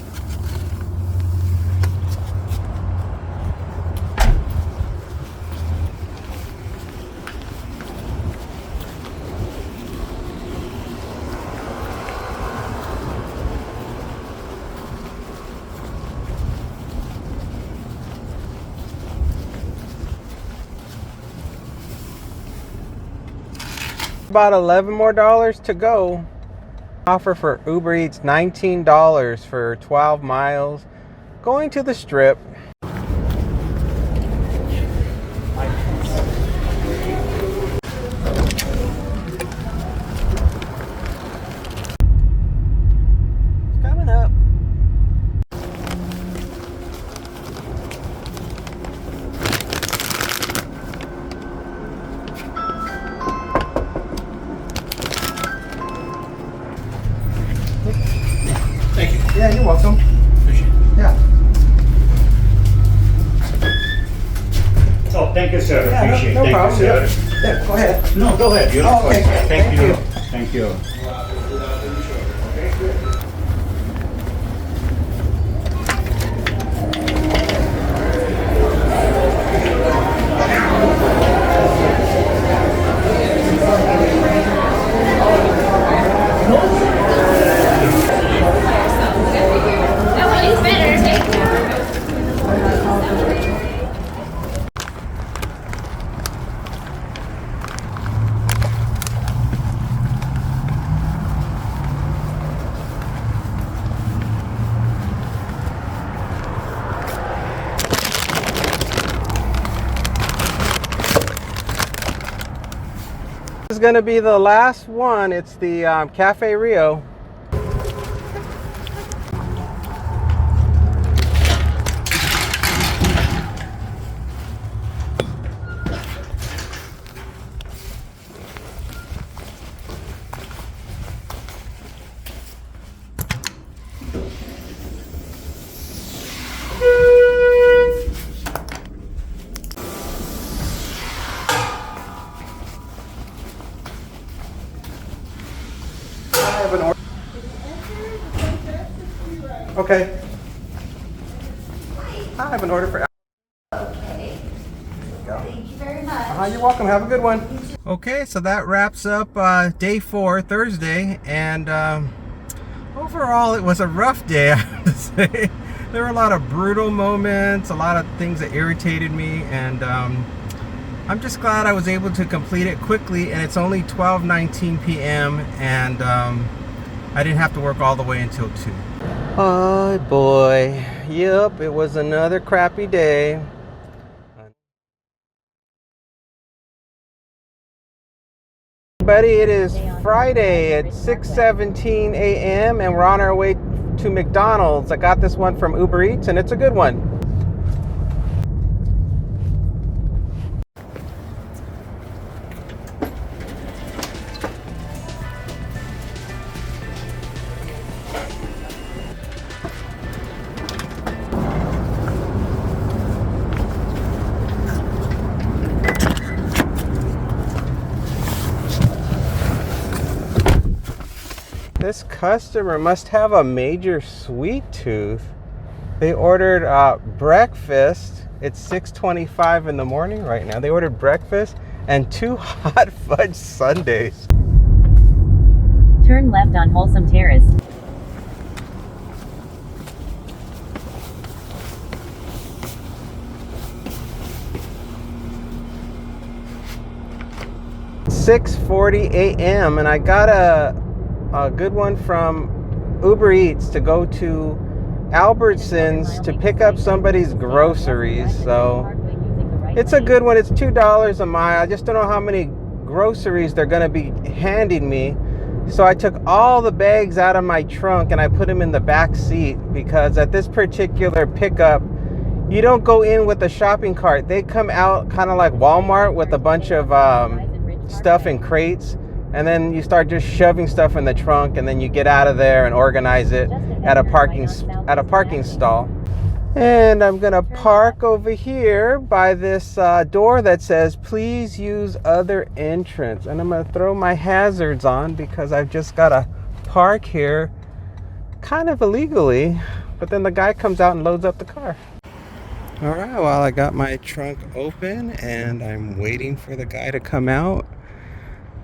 About $11 more to go. Offer for Uber Eats, $19 for 12 miles going to the Strip. Coming up. Thank you. Yeah, you're welcome. Appreciate it. Yeah. Oh, thank you, sir. Yeah, Appreciate it. no Thank problem. you, sir. Yeah, go ahead. No, go ahead. You're Oh, okay. Thank you. Thank you. That one is better. Thank you. This is gonna be the last one. It's the Cafe Rio. I have an order. Okay. I have an order for. Okay. Thank you very much. You're welcome. Have a good one. Okay, so that wraps up day 4, Thursday, and overall it was a rough day, I have to say. There were a lot of brutal moments, a lot of things that irritated me, and I'm just glad I was able to complete it quickly, and it's only 12:19 p.m. and I didn't have to work all the way until 2. Oh boy, yep, it was another crappy day. Buddy, it is Friday at 6:17 a.m. and we're on our way to McDonald's. I got this one from Uber Eats and it's a good one. This customer must have a major sweet tooth. They ordered breakfast. It's 6:25 in the morning right now. They ordered breakfast and 2 hot fudge sundaes. Turn left on Wholesome Terrace. $6:40 a.m. and I got a good one from Uber Eats to go to Albertsons to pick up somebody's groceries. So it's a good one. It's $2 a mile. I just don't know how many groceries they're going to be handing me. So I took all the bags out of my trunk and I put them in the back seat, because at this particular pickup, you don't go in with a shopping cart. They come out kind of like Walmart with a bunch of stuff in crates. And then you start just shoving stuff in the trunk, and then you get out of there and organize it at a parking stall. And I'm gonna park over here by this door that says please use other entrance, and I'm gonna throw my hazards on because I've just gotta park here kind of illegally, but then the guy comes out and loads up the car. All right, well, I got my trunk open and I'm waiting for the guy to come out.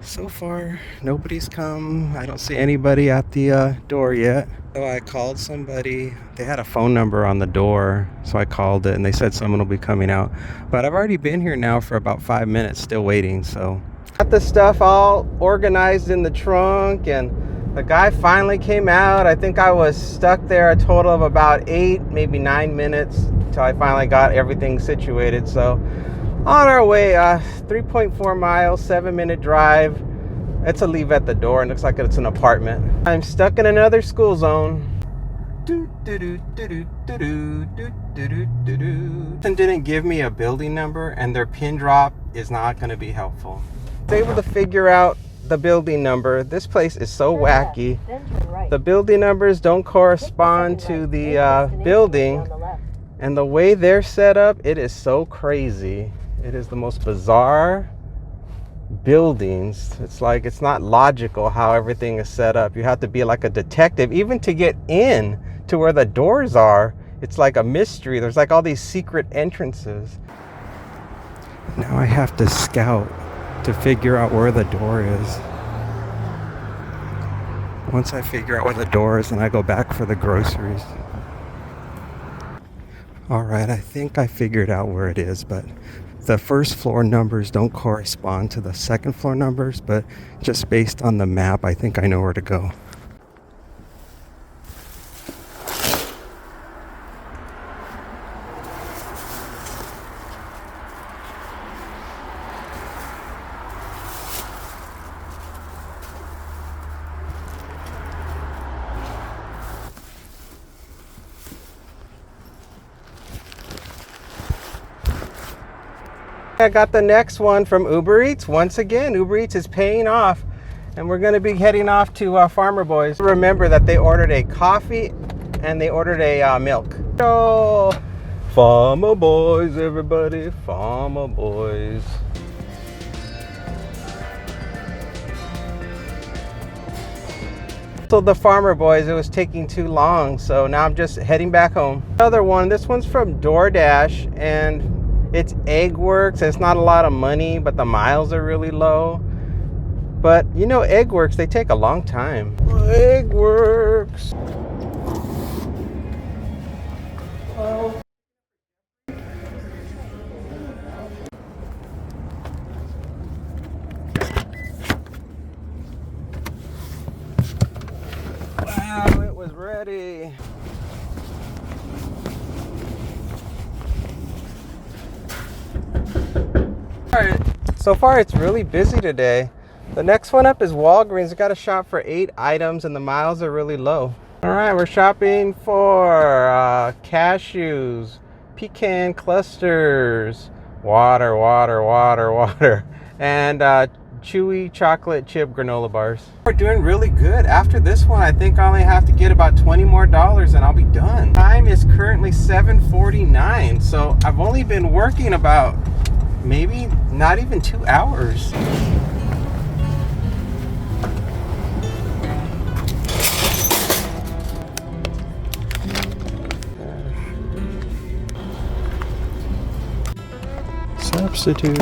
So far, nobody's come. I don't see anybody at the door yet. So I called somebody. They had a phone number on the door, so I called it and they said someone will be coming out. But I've already been here now for about 5 minutes, still waiting. So got the stuff all organized in the trunk, and the guy finally came out. I think I was stuck there a total of about 8, maybe 9 minutes until I finally got everything situated. So on our way, 3.4 miles, 7-minute drive. It's a leave at the door, and looks like it's an apartment. I'm stuck in another school zone. And didn't give me a building number, and their pin drop is not going to be helpful. I was able to figure out the building number. This place is so wacky. The building numbers don't correspond to the building, and the way they're set up, it is so crazy. It is the most bizarre buildings. It's like it's not logical how everything is set up. You have to be like a detective even to get in to where the doors are. It's like a mystery. There's like all these secret entrances. Now I have to scout to figure out where the door is. Once I figure out where the door is, then I go back for the groceries. Alright, I think I figured out where it is, but the first floor numbers don't correspond to the second floor numbers, but just based on the map, I think I know where to go. I got the next one from Uber Eats. Once again, Uber Eats is paying off, and we're going to be heading off to Farmer Boys. Remember that they ordered a coffee and they ordered a milk. So, Farmer Boys, everybody, Farmer Boys. So the Farmer Boys, it was taking too long, so now I'm just heading back home. Another one, this one's from DoorDash, and it's egg works. It's not a lot of money, but the miles are really low. But you know, egg works, they take a long time. Egg works. Oh. Wow, it was ready. Alright, so far it's really busy today. The next one up is Walgreens. I got to shop for 8 items and the miles are really low. Alright, we're shopping for cashews, pecan clusters, water, and chewy chocolate chip granola bars. We're doing really good. After this one, I think I only have to get about $20 more and I'll be done. Time is currently 7:49, so I've only been working about maybe not even 2 hours. Substitute.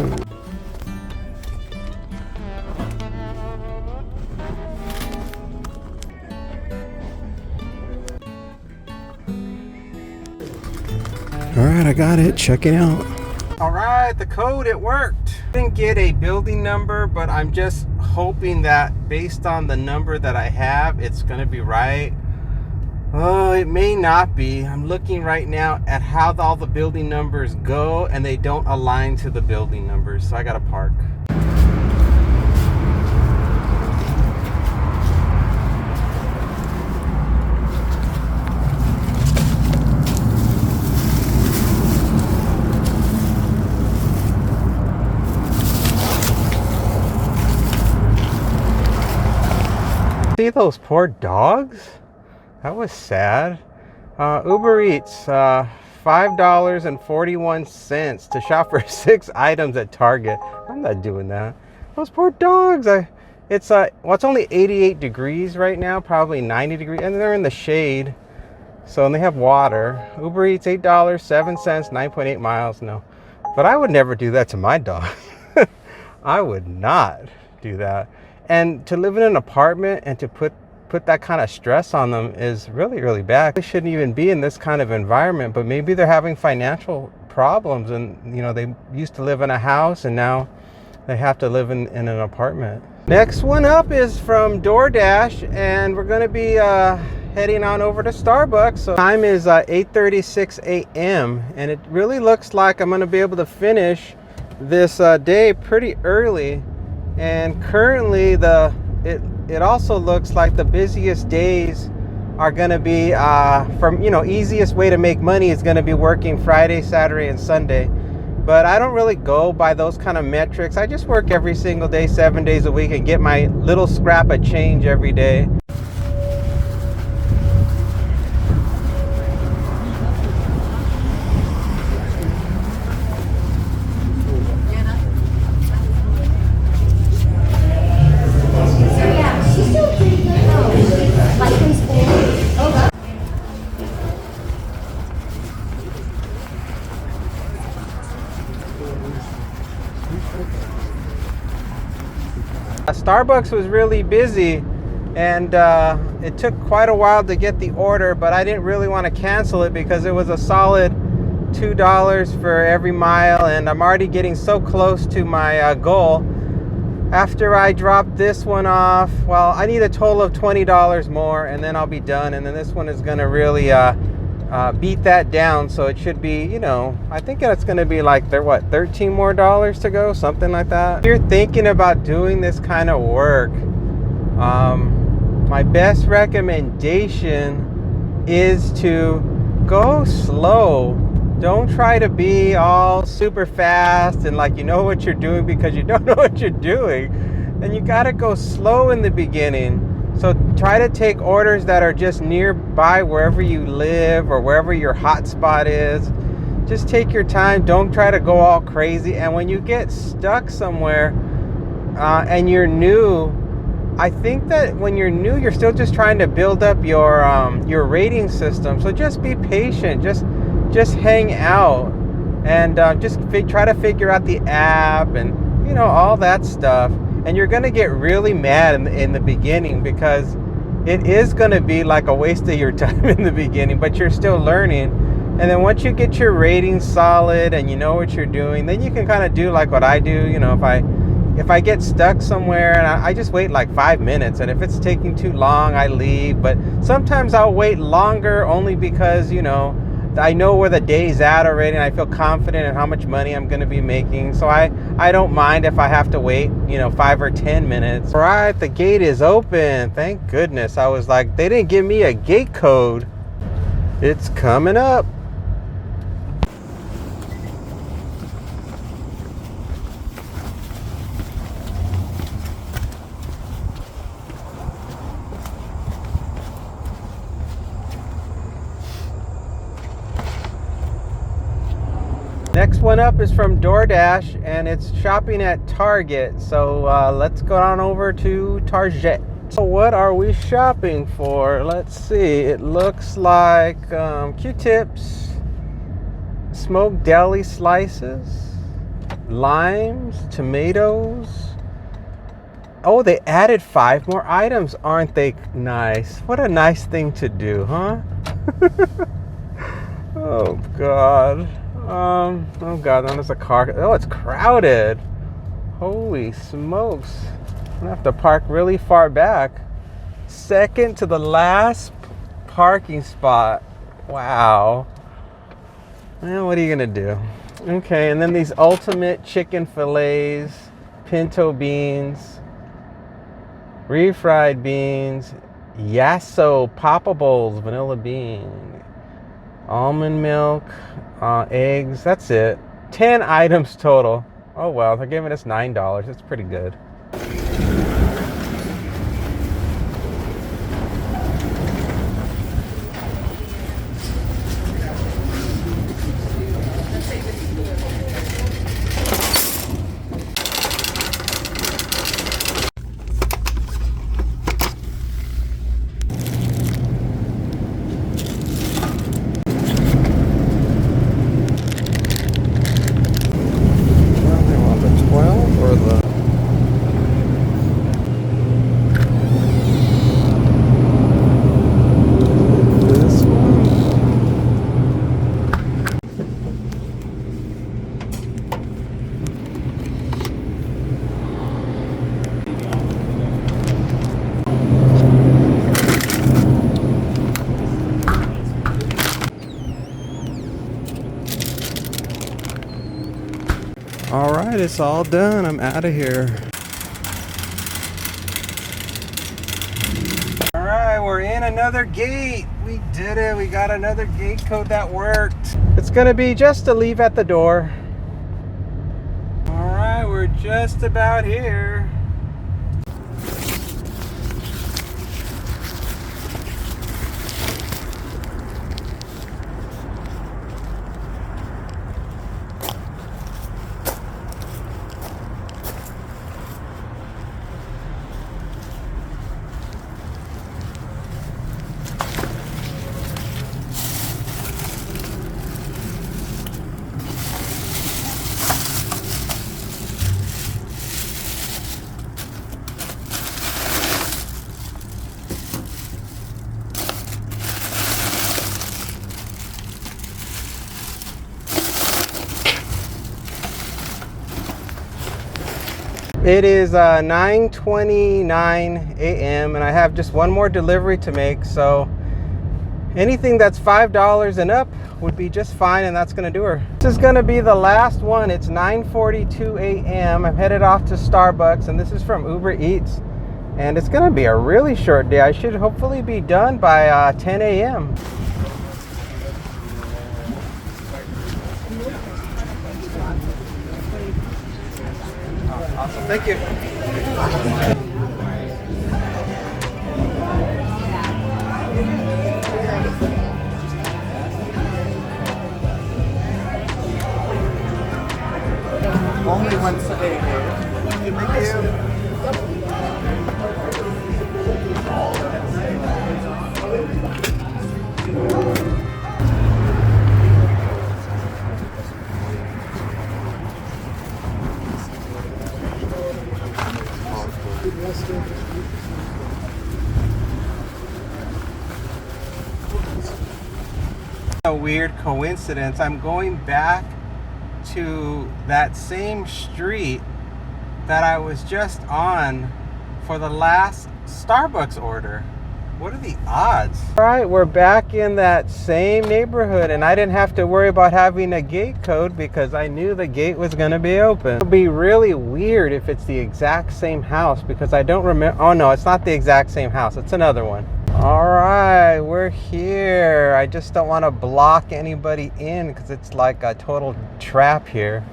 All right, I got it. Check it out. All right, the code, it worked. Didn't get a building number, but I'm just hoping that based on the number that I have, it's gonna be right. Oh, it may not be. I'm looking right now at how all the building numbers go, and they don't align to the building numbers, so I gotta park. See those poor dogs? That was sad. Uber Eats, $5.41 to shop for 6 items at Target. I'm not doing that. Those poor dogs. It's only 88 degrees right now, probably 90 degrees, and they're in the shade. So, and they have water. Uber Eats, $8, 7 cents, 9.8 miles. No, but I would never do that to my dog. I would not do that. And to live in an apartment and to put that kind of stress on them is really, really bad. They shouldn't even be in this kind of environment, but maybe they're having financial problems, and you know, they used to live in a house and now they have to live in an apartment. Next one up is from DoorDash, and we're going to be heading on over to Starbucks. So time is 8:36 a.m. and it really looks like I'm going to be able to finish this day pretty early. And currently it also looks like the busiest days are going to be from, you know, easiest way to make money is going to be working Friday, Saturday, and Sunday. But I don't really go by those kind of metrics. I just work every single day, 7 days a week, and get my little scrap of change every day. Starbucks was really busy, and it took quite a while to get the order, but I didn't really want to cancel it because it was a solid $2 for every mile, and I'm already getting so close to my goal. After I drop this one off, well, I need a total of $20 more, and then I'll be done. And then this one is going to really beat that down. So it should be, you know, I think it's going to be like, 13 more dollars to go, something like that. If you're thinking about doing this kind of work, my best recommendation is to go slow. Don't try to be all super fast and like you know what you're doing, because you don't know what you're doing. And you gotta go slow in the beginning. So try to take orders that are just nearby wherever you live or wherever your hotspot is. Just take your time. Don't try to go all crazy. And when you get stuck somewhere and you're new, I think that when you're new, you're still just trying to build up your rating system. So just be patient. Just hang out and just try to figure out the app and, you know, all that stuff. And you're going to get really mad in the beginning, because it is going to be like a waste of your time in the beginning, but you're still learning. And then once you get your rating solid and you know what you're doing, then you can kind of do like what I do. You know, if I get stuck somewhere and I just wait like 5 minutes, and if it's taking too long, I leave. But sometimes I'll wait longer only because, you know, I know where the day's at already, and I feel confident in how much money I'm going to be making. So I don't mind if I have to wait, you know, 5 or 10 minutes. All right, the gate is open. Thank goodness. I was like, they didn't give me a gate code. It's coming up. Next one up is from DoorDash, and it's shopping at Target. So let's go on over to Target. So what are we shopping for? Let's see. It looks like Q-tips, smoked deli slices, limes, tomatoes. Oh, they added 5 more items. Aren't they nice? What a nice thing to do, huh? Oh, God. Oh God, there's a car. Oh, it's crowded. Holy smokes. I'm gonna have to park really far back. Second to the last parking spot. Wow. Well, what are you gonna do? Okay, and then these ultimate chicken fillets, pinto beans, refried beans, Yasso poppables, vanilla bean, almond milk, eggs. That's it. 10 items total. Oh well, they're giving us $9. That's pretty good. All right, it's all done. I'm out of here. All right, we're in another gate. We did it. We got another gate code that worked. It's gonna be just a leave at the door. All right, we're just about here. It is 9:29 a.m. and I have just one more delivery to make, so anything that's $5 and up would be just fine, and that's gonna do her. This is gonna be the last one. It's 9:42 a.m. I'm headed off to Starbucks, and this is from Uber Eats, and it's gonna be a really short day. I should hopefully be done by 10 a.m. Awesome, thank you. Only once a day here. Thank you. A weird coincidence. I'm going back to that same street that I was just on for the last Starbucks order. What are the odds? All right, we're back in that same neighborhood, and I didn't have to worry about having a gate code because I knew the gate was going to be open. It'll be really weird if it's the exact same house because I don't remember. Oh no, it's not the exact same house. It's another one. All right, we're here. I just don't want to block anybody in because it's like a total trap here.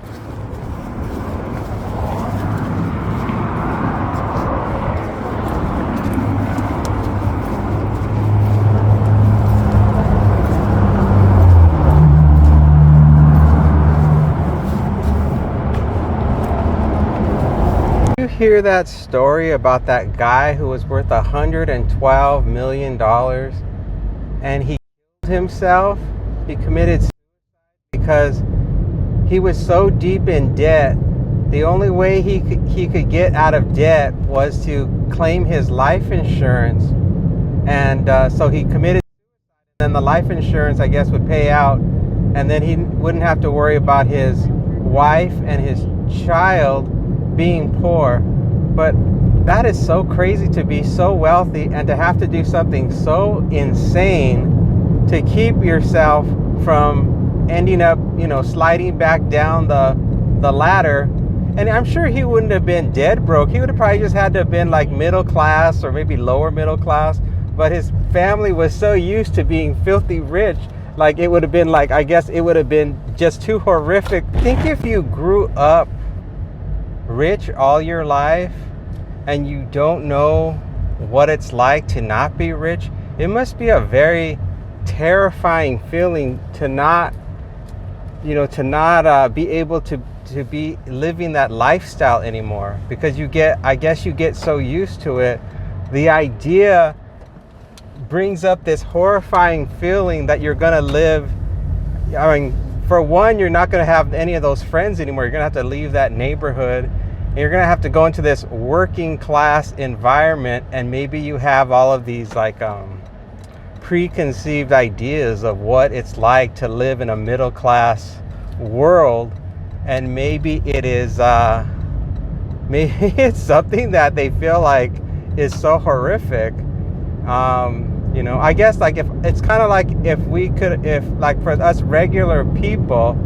Hear that story about that guy who was worth $112 million and he killed himself? He committed suicide because he was so deep in debt. The only way he could get out of debt was to claim his life insurance, and so he committed suicide, and the life insurance, I guess, would pay out, and then he wouldn't have to worry about his wife and his child being poor. But that is so crazy, to be so wealthy and to have to do something so insane to keep yourself from ending up, sliding back down the ladder. And I'm sure he wouldn't have been dead broke. He would have probably just had to have been like middle class or maybe lower middle class. But his family was so used to being filthy rich, like it would have been like, I guess it would have been just too horrific. I think if you grew up rich all your life and you don't know what it's like to not be rich, it must be a very terrifying feeling to not be able to be living that lifestyle anymore, because you get so used to it. The idea brings up this horrifying feeling that you're gonna live, I mean, for one, you're not going to have any of those friends anymore. You're going to have to leave that neighborhood. And you're going to have to go into this working class environment, and maybe you have all of these like preconceived ideas of what it's like to live in a middle class world, and maybe it is maybe it's something that they feel like is so horrific. I guess like if it's kind of like if like for us regular people,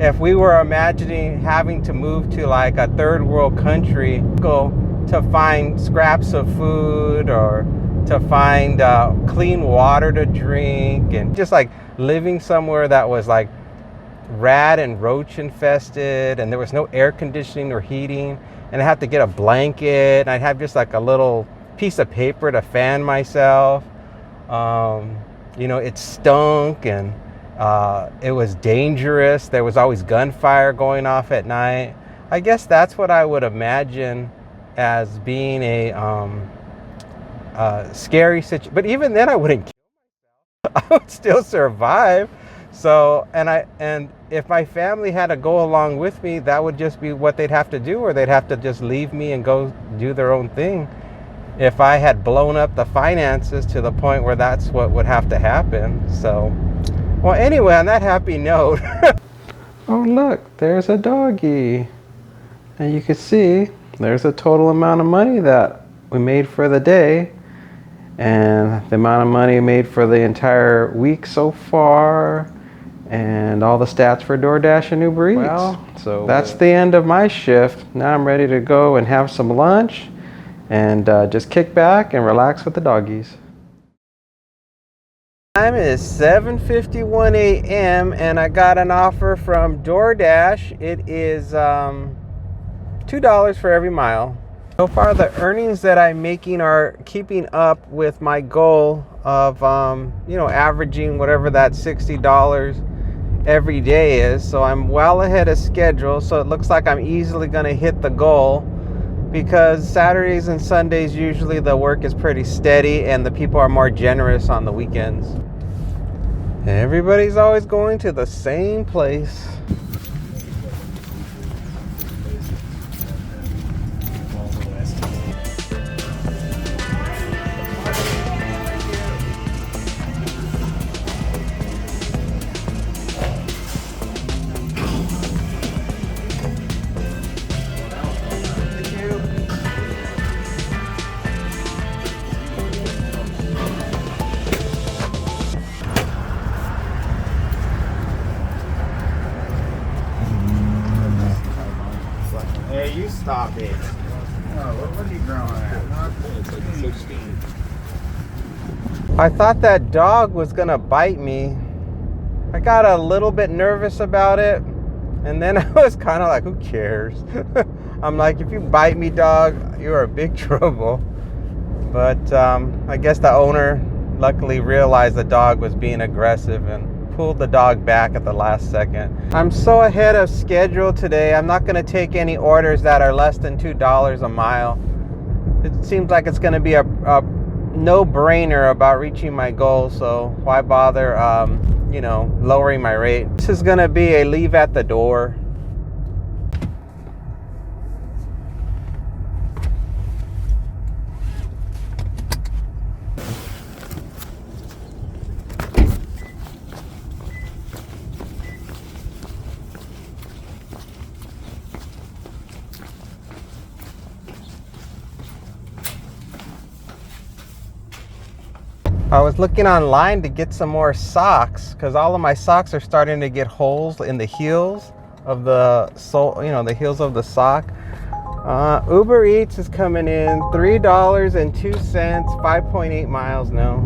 if we were imagining having to move to like a third world country, go to find scraps of food or to find clean water to drink, and just like living somewhere that was like rat and roach infested, and there was no air conditioning or heating, and I had to get a blanket, and I'd have just like a little piece of paper to fan myself. It stunk, and it was dangerous. There was always gunfire going off at night. I guess that's what I would imagine as being a scary situation. But even then, I wouldn't kill myself. I would still survive. So, and if my family had to go along with me, that would just be what they'd have to do, or they'd have to just leave me and go do their own thing. If I had blown up the finances to the point where that's what would have to happen. So, well, anyway, on that happy note. Oh, look, there's a doggy. And you can see there's a total amount of money that we made for the day, and the amount of money made for the entire week so far, and all the stats for DoorDash and Uber Eats. Well, so that's the end of my shift. Now I'm ready to go and have some lunch and just kick back and relax with the doggies. Time is 7:51 a.m. and I got an offer from DoorDash. It is $2 for every mile. So far the earnings that I'm making are keeping up with my goal of averaging whatever that $60 every day is. So I'm well ahead of schedule, so it looks like I'm easily going to hit the goal, because Saturdays and Sundays usually the work is pretty steady and the people are more generous on the weekends. Everybody's always going to the same place. Hey, you stop it. What are you growing at? It's like 16. I thought that dog was gonna bite me. I got a little bit nervous about it, and then I was kind of like, who cares? I'm like, if you bite me, dog, you're in big trouble. But I guess the owner luckily realized the dog was being aggressive and pulled the dog back at the last second. I'm so ahead of schedule today. I'm not going to take any orders that are less than $2 a mile. It seems like it's going to be a no-brainer about reaching my goal, so why bother lowering my rate. This is going to be a leave at the door. I was looking online to get some more socks, because all of my socks are starting to get holes in the heels of the sole, the heels of the sock. Uber Eats is coming in $3.02, 5.8 miles now.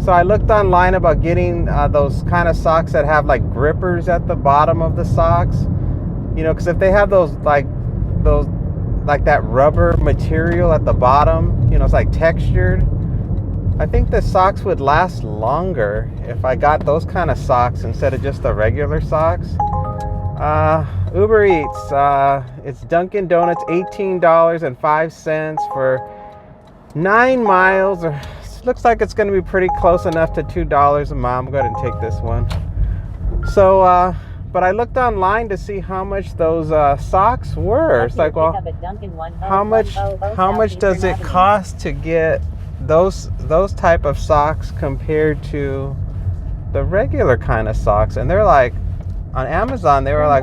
So I looked online about getting those kind of socks that have like grippers at the bottom of the socks. Because if they have those like that rubber material at the bottom, it's like textured. I think the socks would last longer if I got those kind of socks instead of just the regular socks. Uber Eats, it's Dunkin' Donuts, $18.05 for 9 miles. Looks like it's going to be pretty close enough to $2 a mile. I'm going to take this one. So, but I looked online to see how much those socks were. It's like, well, how much does it cost to get those type of socks compared to the regular kind of socks? And they're like, on Amazon they were like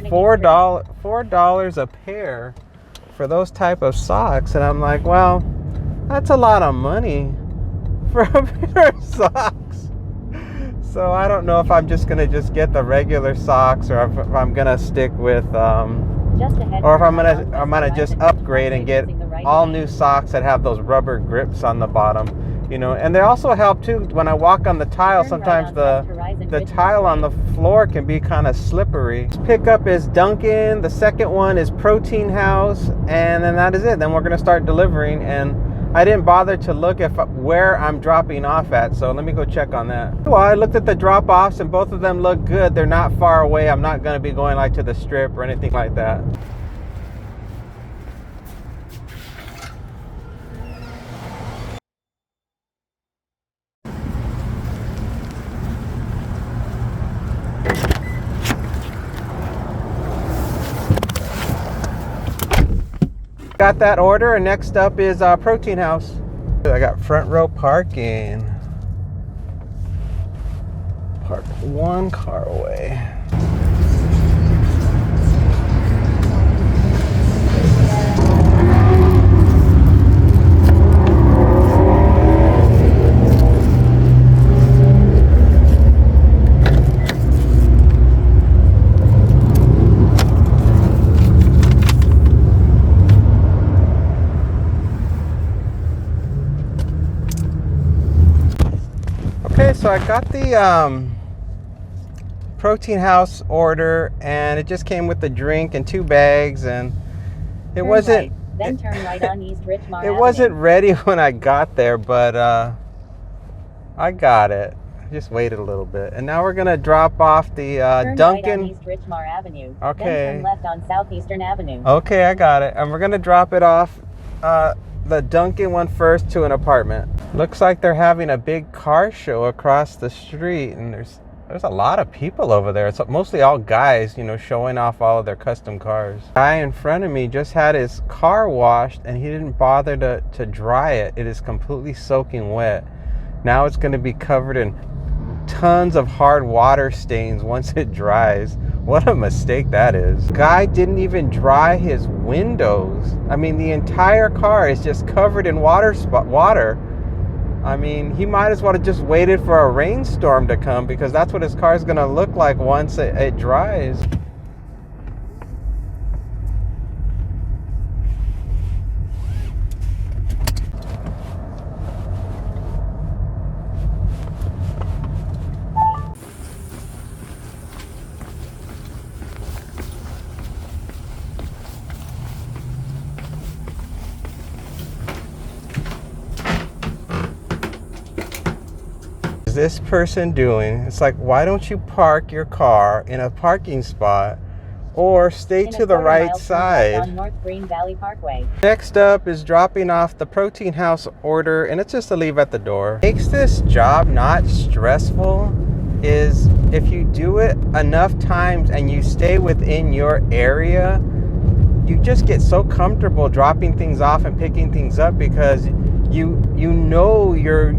$4 a pair for those type of socks. And I'm like, well, that's a lot of money for a pair of socks. So I don't know if I'm just gonna get the regular socks, or if I'm gonna stick with or if I'm gonna just upgrade and get all new socks that have those rubber grips on the bottom, and they also help too. When I walk on the tile, sometimes the tile on the floor can be kind of slippery. Pickup is Dunkin', the second one is Protein House, and then that is it. Then we're gonna start delivering, and I didn't bother to look where I'm dropping off at, so let me go check on that. Well, I looked at the drop-offs and both of them look good. They're not far away. I'm not going to be going like to the strip or anything like that. Got that order, and next up is Protein House. I got front row parking. Park 1 car away. I got the Protein House order, and it just came with the drink and 2 bags, and it Turn wasn't. right, then turn right on East Richmond It Avenue. wasn't ready when I got there, but I got it. Just waited a little bit, and now we're gonna drop off the Turn Dunkin'. right on East Richmond Avenue. Okay. Then turn left on Southeastern Avenue. Okay, I got it. And we're gonna drop it off, the Dunkin' one first, to an apartment. Looks like they're having a big car show across the street, and there's a lot of people over there. It's mostly all guys, you know, showing off all of their custom cars. The guy in front of me just had his car washed, and he didn't bother to dry it. It is completely soaking wet. Now it's gonna be covered in tons of hard water stains once it dries. What a mistake that is. Guy didn't even dry his windows. I mean, the entire car is just covered in water. I mean, he might as well have just waited for a rainstorm to come, because that's what his car is gonna look like once it dries. This person doing? It's like, why don't you park your car in a parking spot, or stay to the right side? On North Green Valley Parkway. Next up is dropping off the Protein House order, and it's just to leave at the door. Makes this job not stressful is if you do it enough times and you stay within your area, you just get so comfortable dropping things off and picking things up, because you know your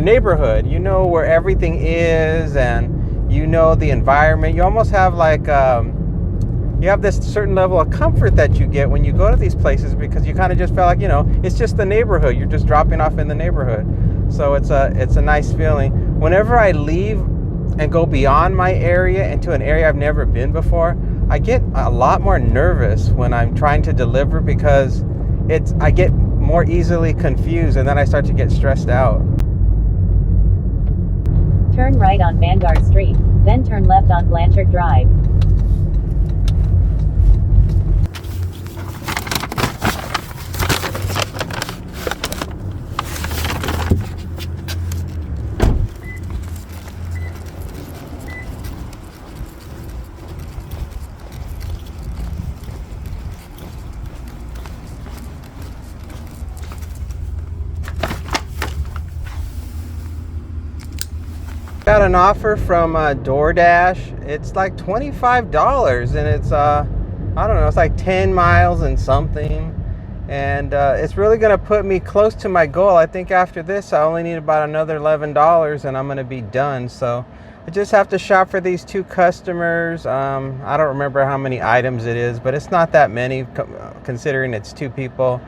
neighborhood, you know where everything is, and you know the environment. You almost have like you have this certain level of comfort that you get when you go to these places, because you kind of just feel like, you know, it's just the neighborhood. You're just dropping off in the neighborhood. So it's a nice feeling. Whenever I leave and go beyond my area into an area I've never been before, I get a lot more nervous when I'm trying to deliver, because I get more easily confused, and then I start to get stressed out. Turn right on Vanguard Street, then turn left on Blanchard Drive. Got an offer from DoorDash. It's like $25, and it's I don't know, it's like 10 miles and something, and it's really gonna put me close to my goal. I think after this I only need about another $11 and I'm gonna be done. So I just have to shop for these 2 customers. I don't remember how many items it is, but it's not that many considering it's 2 people,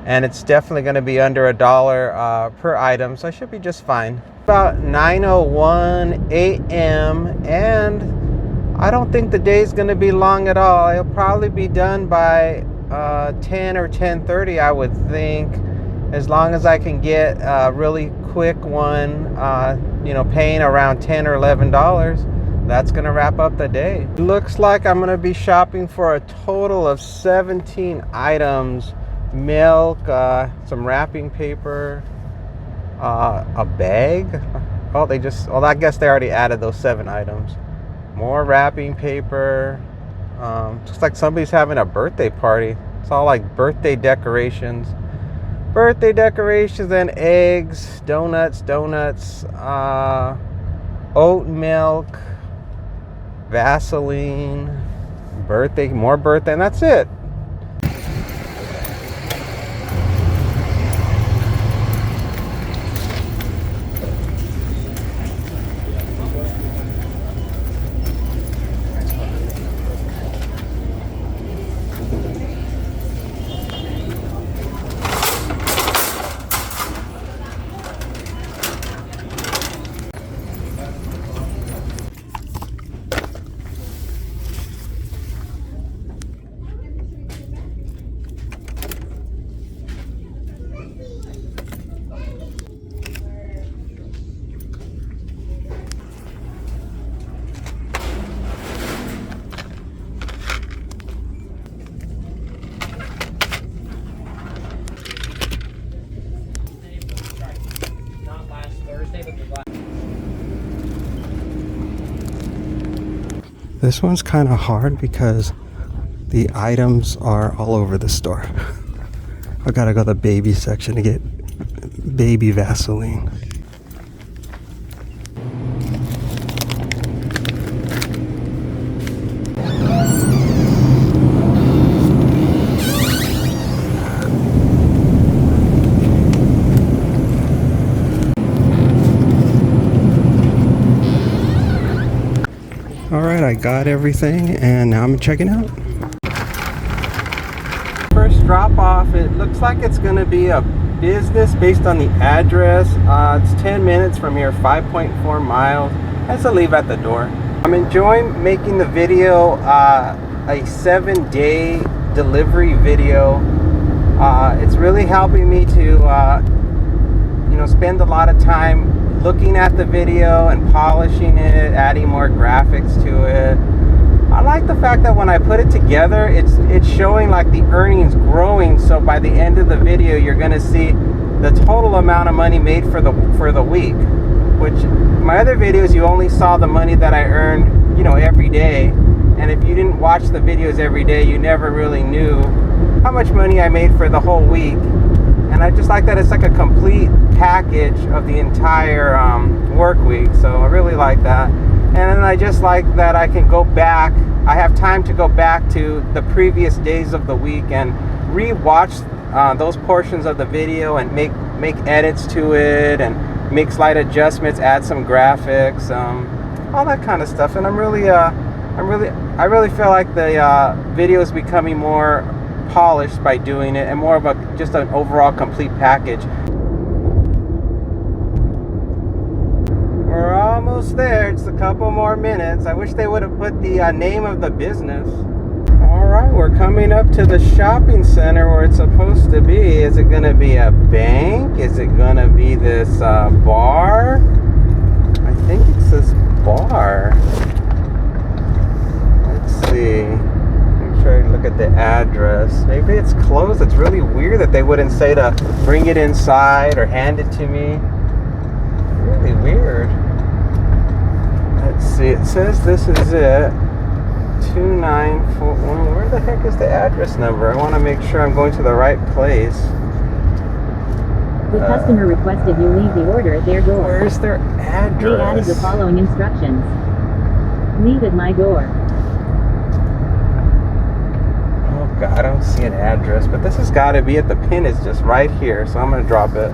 and it's definitely going to be under $1 per item, so I should be just fine. About 9:01 a.m. and I don't think the day is going to be long at all. It'll probably be done by 10 or 10:30, I would think, as long as I can get a really quick one, you know, paying around $10 or $11. That's gonna wrap up the day. Looks like I'm gonna be shopping for a total of 17 items. Milk, some wrapping paper, a bag. Oh, I guess they already added those 7 items. More wrapping paper. Looks like somebody's having a birthday party. It's all like birthday decorations. Birthday decorations and eggs, donuts, oat milk, Vaseline, more birthday, and that's it. This one's kind of hard because the items are all over the store. I gotta go to the baby section to get baby Vaseline. Alright, I got everything and now I'm checking out. First drop off, it looks like it's going to be a business based on the address. It's 10 minutes from here, 5.4 miles. Has to leave at the door. I'm enjoying making the video a 7-day delivery video. It's really helping me to spend a lot of time looking at the video and polishing it, adding more graphics to it. I like the fact that when I put it together, it's showing like the earnings growing. So by the end of the video, you're going to see the total amount of money made for the week. Which my other videos, you only saw the money that I earned, every day. And if you didn't watch the videos every day, you never really knew how much money I made for the whole week. And I just like that it's like a complete package of the entire work week. So I really like that. And then I just like that I can go back. I have time to go back to the previous days of the week and re-watch those portions of the video and make edits to it and make slight adjustments, add some graphics, all that kind of stuff. And I really feel like the video is becoming more polished by doing it and more of just an overall complete package. We're almost there. It's a couple more minutes. I wish they would have put the name of the business. Alright, we're coming up to the shopping center where it's supposed to be. Is it going to be a bank? Is it going to be this bar? I think it's this bar. Let's see. Try to look at the address. Maybe it's closed. It's really weird that they wouldn't say to bring it inside or hand it to me. Really weird. Let's see. It says this is it. 2941. Where the heck is the address number? I want to make sure I'm going to the right place. The customer requested you leave the order at their door. Where's their address? They added the following instructions. Leave at my door. God, I don't see an address, but this has got to be it. The pin is just right here, so I'm going to drop it.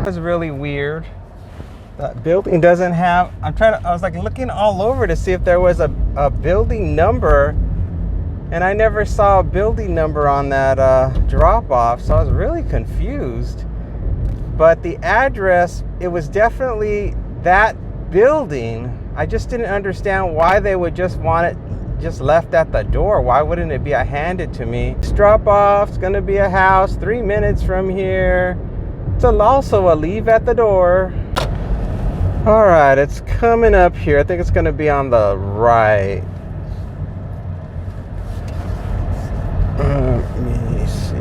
It's really weird. That building doesn't have. I was like looking all over to see if there was a building number, and I never saw a building number on that drop off, so I was really confused. But the address, it was definitely that building. I just didn't understand why they would just want it just left at the door. Why wouldn't it be handed to me? This drop off's gonna be a house 3 minutes from here. It's also a leave at the door. All right, it's coming up here. I think it's going to be on the right. Let me see.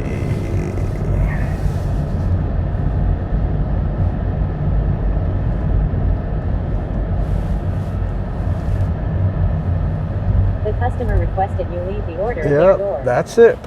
The customer requested you leave the order at their door. Yep, that's it.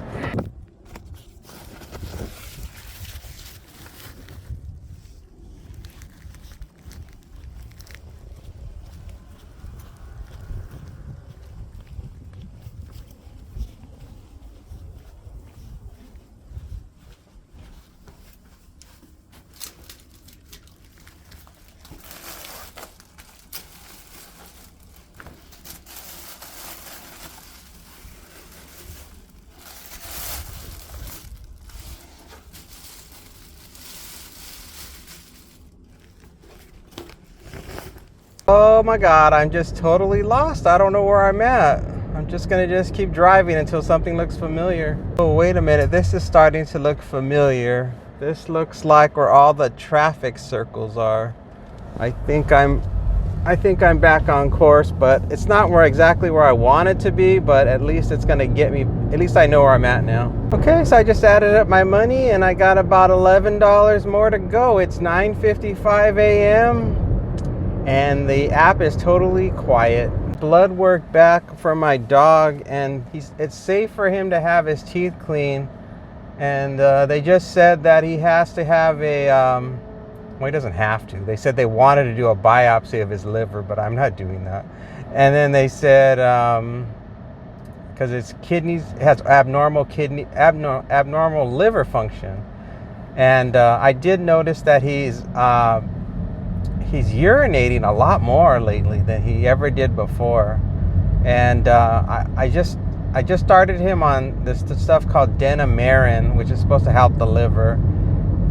Oh my God, I'm just totally lost. I don't know where I'm at. I'm just gonna keep driving until something looks familiar. Oh, wait a minute, this is starting to look familiar. This looks like where all the traffic circles are. I think I'm I think I'm back on course, but it's not exactly where I want it to be, but at least it's gonna get me, at least I know where I'm at now. Okay, so I just added up my money and I got about $11 more to go. It's 9:55 a.m. and the app is totally quiet. Blood work back from my dog, and it's safe for him to have his teeth clean. And they just said that he has to have a, well, he doesn't have to. They said they wanted to do a biopsy of his liver, but I'm not doing that. And then they said, because his kidneys has abnormal liver function. And I did notice that he's urinating a lot more lately than he ever did before. And I just started him on this stuff called Denamarin, which is supposed to help the liver.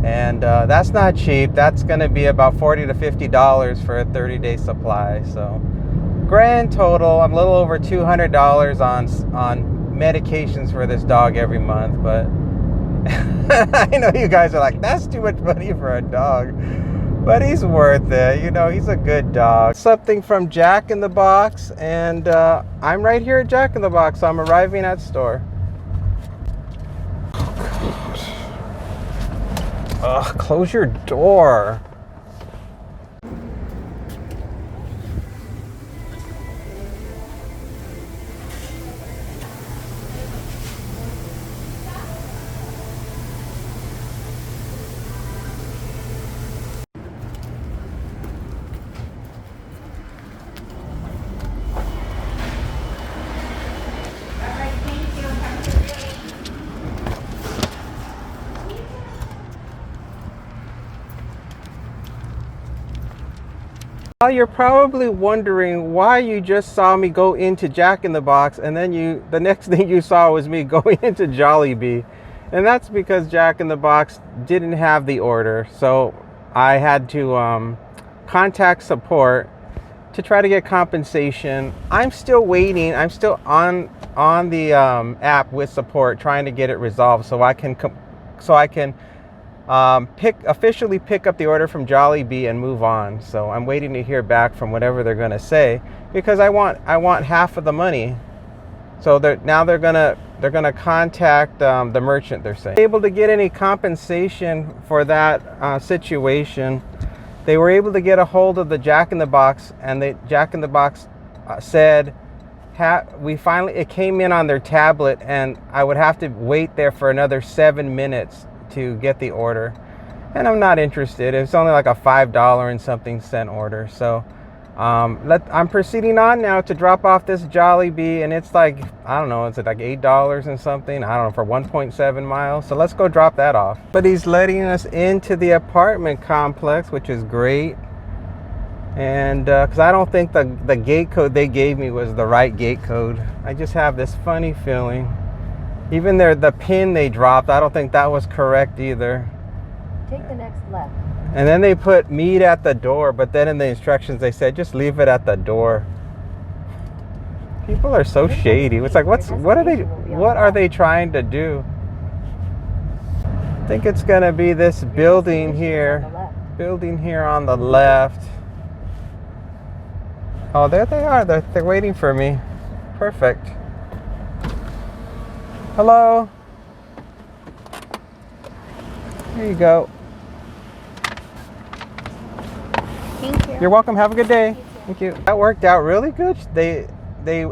And that's not cheap. That's going to be about $40 to $50 for a 30-day supply. So grand total, I'm a little over $200 on medications for this dog every month. But I know you guys are like, that's too much money for a dog. But he's worth it. You know, he's a good dog. Something from Jack in the Box. And I'm right here at Jack in the Box. So I'm arriving at store. Ugh, close your door. You're probably wondering why you just saw me go into Jack in the Box and then the next thing you saw was me going into Jollibee. And that's because Jack in the Box didn't have the order. So I had to contact support to try to get compensation. I'm still waiting. I'm still on the app with support trying to get it resolved so I can officially pick up the order from Jollibee and move on. So I'm waiting to hear back from whatever they're going to say, because I want half of the money. So they're gonna contact the merchant. They're saying able to get any compensation for that situation. They were able to get a hold of the Jack in the Box, and the Jack in the Box said it came in on their tablet, and I would have to wait there for another 7 minutes to get the order, and I'm not interested. It's only like a $5 and something cent order. So I'm proceeding on now to drop off this Jollibee, and it's like, I don't know, it's like $8 and something, I don't know, for 1.7 miles. So let's go drop that off. But he's letting us into the apartment complex, which is great. And because I don't think the gate code they gave me was the right gate code. I just have this funny feeling. Even the pin they dropped, I don't think that was correct either. Take the next left. And then they put meat at the door, but then in the instructions they said just leave it at the door. People are so shady. It's like, what are they trying to do? I think it's gonna be this building here. Building here on the left. Oh, there they are. They're waiting for me. Perfect. Hello. Here you go. Thank you. You're welcome. Have a good day. Thank you. That worked out really good. They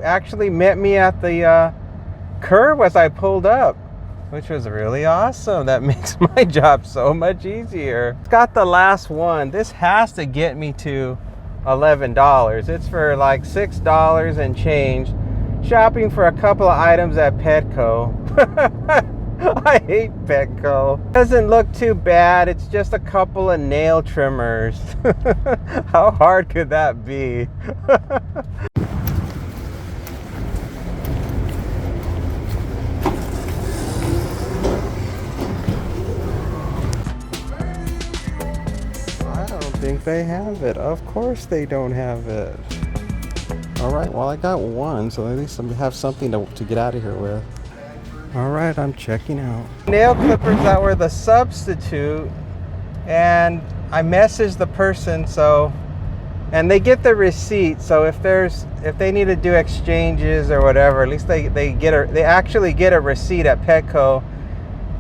actually met me at the curb as I pulled up, which was really awesome. That makes my job so much easier. It's got the last one. This has to get me to $11. It's for like $6 and change. Shopping for a couple of items at Petco. I hate Petco. Doesn't look too bad. It's just a couple of nail trimmers. How hard could that be? I don't think they have it. Of course they don't have it. All right, well, I got one, so at least I have something to get out of here with. All right, I'm checking out. Nail clippers that were the substitute, and I messaged the person, so And they get the receipt, so if they need to do exchanges or whatever, at least they actually get a receipt at Petco,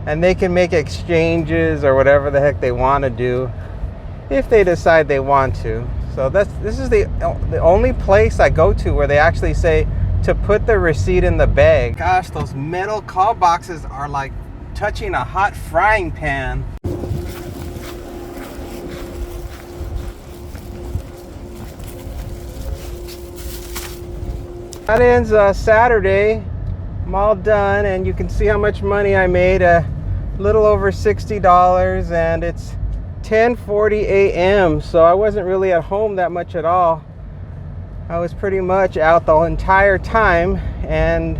and they can make exchanges or whatever the heck they want to do if they decide they want to. So this is the only place I go to where they actually say to put the receipt in the bag. Gosh, those metal call boxes are like touching a hot frying pan. That ends Saturday. I'm all done, and you can see how much money I made, a little over $60, and it's 10:40 a.m. so I wasn't really at home that much at all. I was pretty much out the entire time, and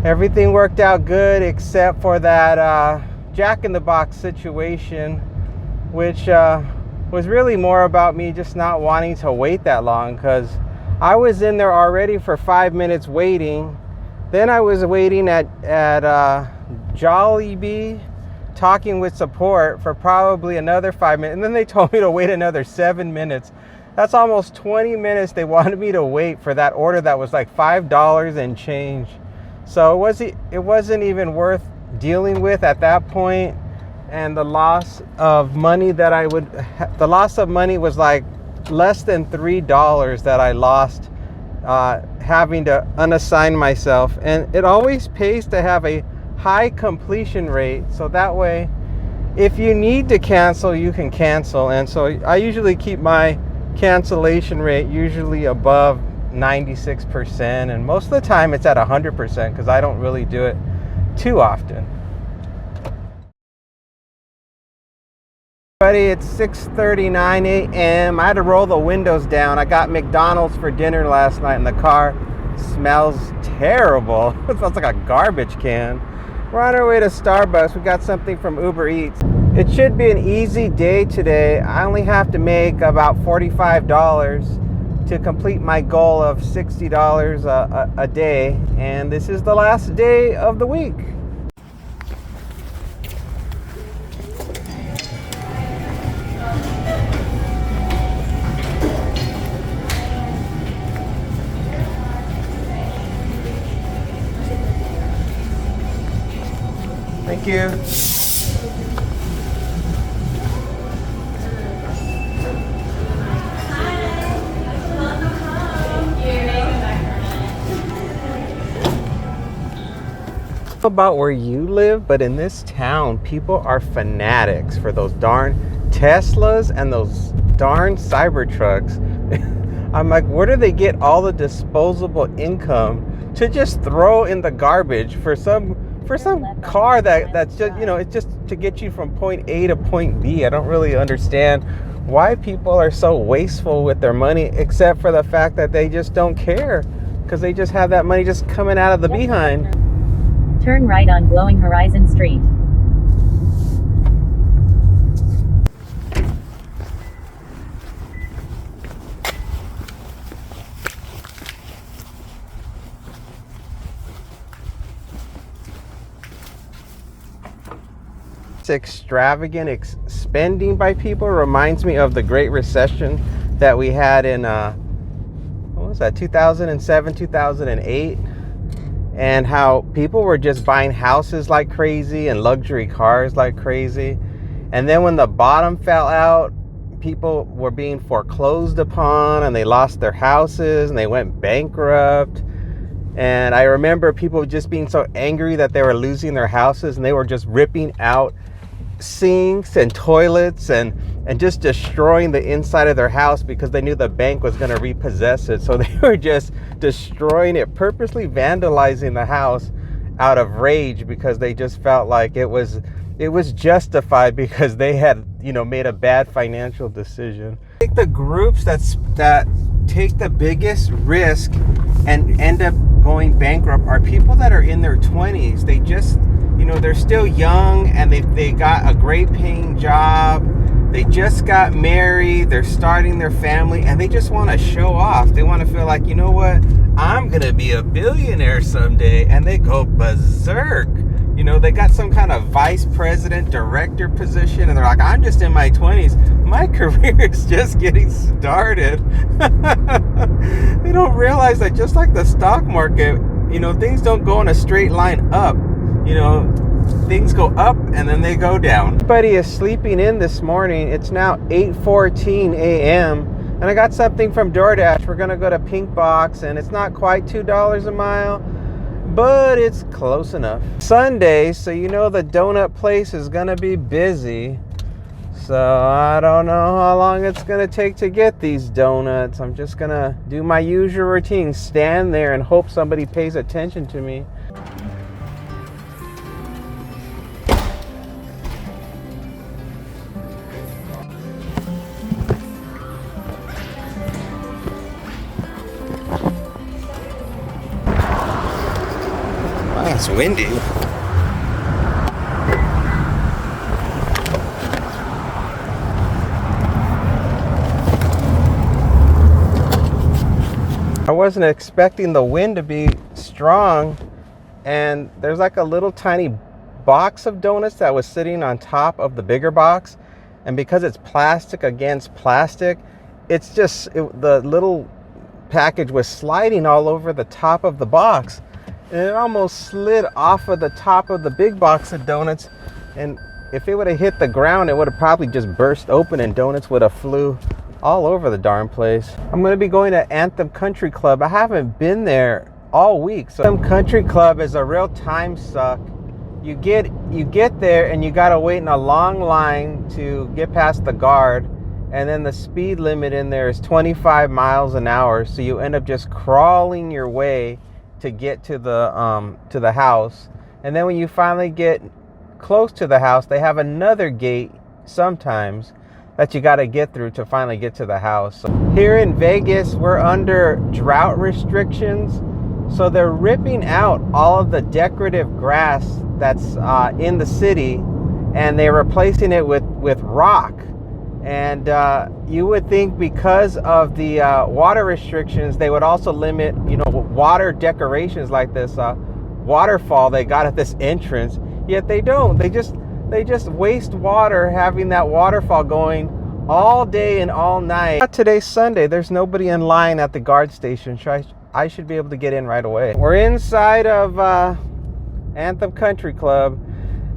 everything worked out good except for that Jack-in-the-Box situation, which was really more about me just not wanting to wait that long, because I was in there already for 5 minutes waiting. Then I was waiting at Jollibee, talking with support for probably another 5 minutes. And then they told me to wait another 7 minutes. That's almost 20 minutes they wanted me to wait for that order that was like $5 and change. So it wasn't even worth dealing with at that point. And the loss of money was like less than $3 that I lost having to unassign myself. And it always pays to have a high completion rate, so that way if you need to cancel, you can cancel. And so I usually keep my cancellation rate usually above 96%, and most of the time it's at 100% because I don't really do it too often. It's 6:39 a.m. I had to roll the windows down. I got McDonald's for dinner last night, and the car smells terrible. It smells like a garbage can. We're on our way to Starbucks. We got something from Uber Eats. It should be an easy day today. I only have to make about $45 to complete my goal of $60 a day, and this is the last day of the week. Thank you. About where you live, but in this town, people are fanatics for those darn Teslas and those darn Cybertrucks. I'm like, where do they get all the disposable income to just throw in the garbage for some car that's just, you know, it's just to get you from point A to point B. I don't really understand why people are so wasteful with their money, except for the fact that they just don't care because they just have that money just coming out of the behind. Turn right on Glowing Horizon Street. Extravagant spending by people reminds me of the Great Recession that we had in 2007, 2008, and how people were just buying houses like crazy and luxury cars like crazy. And then when the bottom fell out, people were being foreclosed upon, and they lost their houses and they went bankrupt. And I remember people just being so angry that they were losing their houses, and they were just ripping out sinks and toilets and just destroying the inside of their house because they knew the bank was going to repossess it. So they were just destroying it, purposely vandalizing the house out of rage because they just felt like it was justified because they had, you know, made a bad financial decision. I think the groups that take the biggest risk and end up going bankrupt are people that are in their 20s. They just, you know, they're still young and they got a great paying job. They just got married. They're starting their family and they just want to show off. They want to feel like, you know what? I'm going to be a billionaire someday. And they go berserk You know, they got some kind of vice president, director position, and they're like, I'm just in my 20s. My career is just getting started. They don't realize that just like the stock market, you know, things don't go in a straight line up. You know, things go up and then they go down. Everybody is sleeping in this morning. It's now 8:14 a.m. and I got something from DoorDash. We're gonna go to Pink Box, and it's not quite $2 a mile, but it's close enough. Sunday, so you know the donut place is gonna be busy. So I don't know how long it's gonna take to get these donuts. I'm just gonna do my usual routine, stand there and hope somebody pays attention to me. Wow, it's windy. I wasn't expecting the wind to be strong, and there's like a little tiny box of donuts that was sitting on top of the bigger box, and because it's plastic against plastic, it's just the little package was sliding all over the top of the box, and it almost slid off of the top of the big box of donuts, and if it would have hit the ground, it would have probably just burst open and donuts would have flew all over the darn place. I'm going to be going to Anthem Country Club. I haven't been there all week. So Anthem Country Club is a real time suck. You get there and you got to wait in a long line to get past the guard, and then the speed limit in there is 25 miles an hour, so you end up just crawling your way to get to the house. And then when you finally get close to the house, they have another gate sometimes that you got to get through to finally get to the house. So here in Vegas, we're under drought restrictions, so they're ripping out all of the decorative grass that's in the city, and they're replacing it with rock. And you would think because of the water restrictions, they would also limit, you know, water decorations like this waterfall they got at this entrance. Yet they don't. They just waste water having that waterfall going all day and all night. Today's Sunday. There's nobody in line at the guard station. So I should be able to get in right away. We're inside of Anthem Country Club.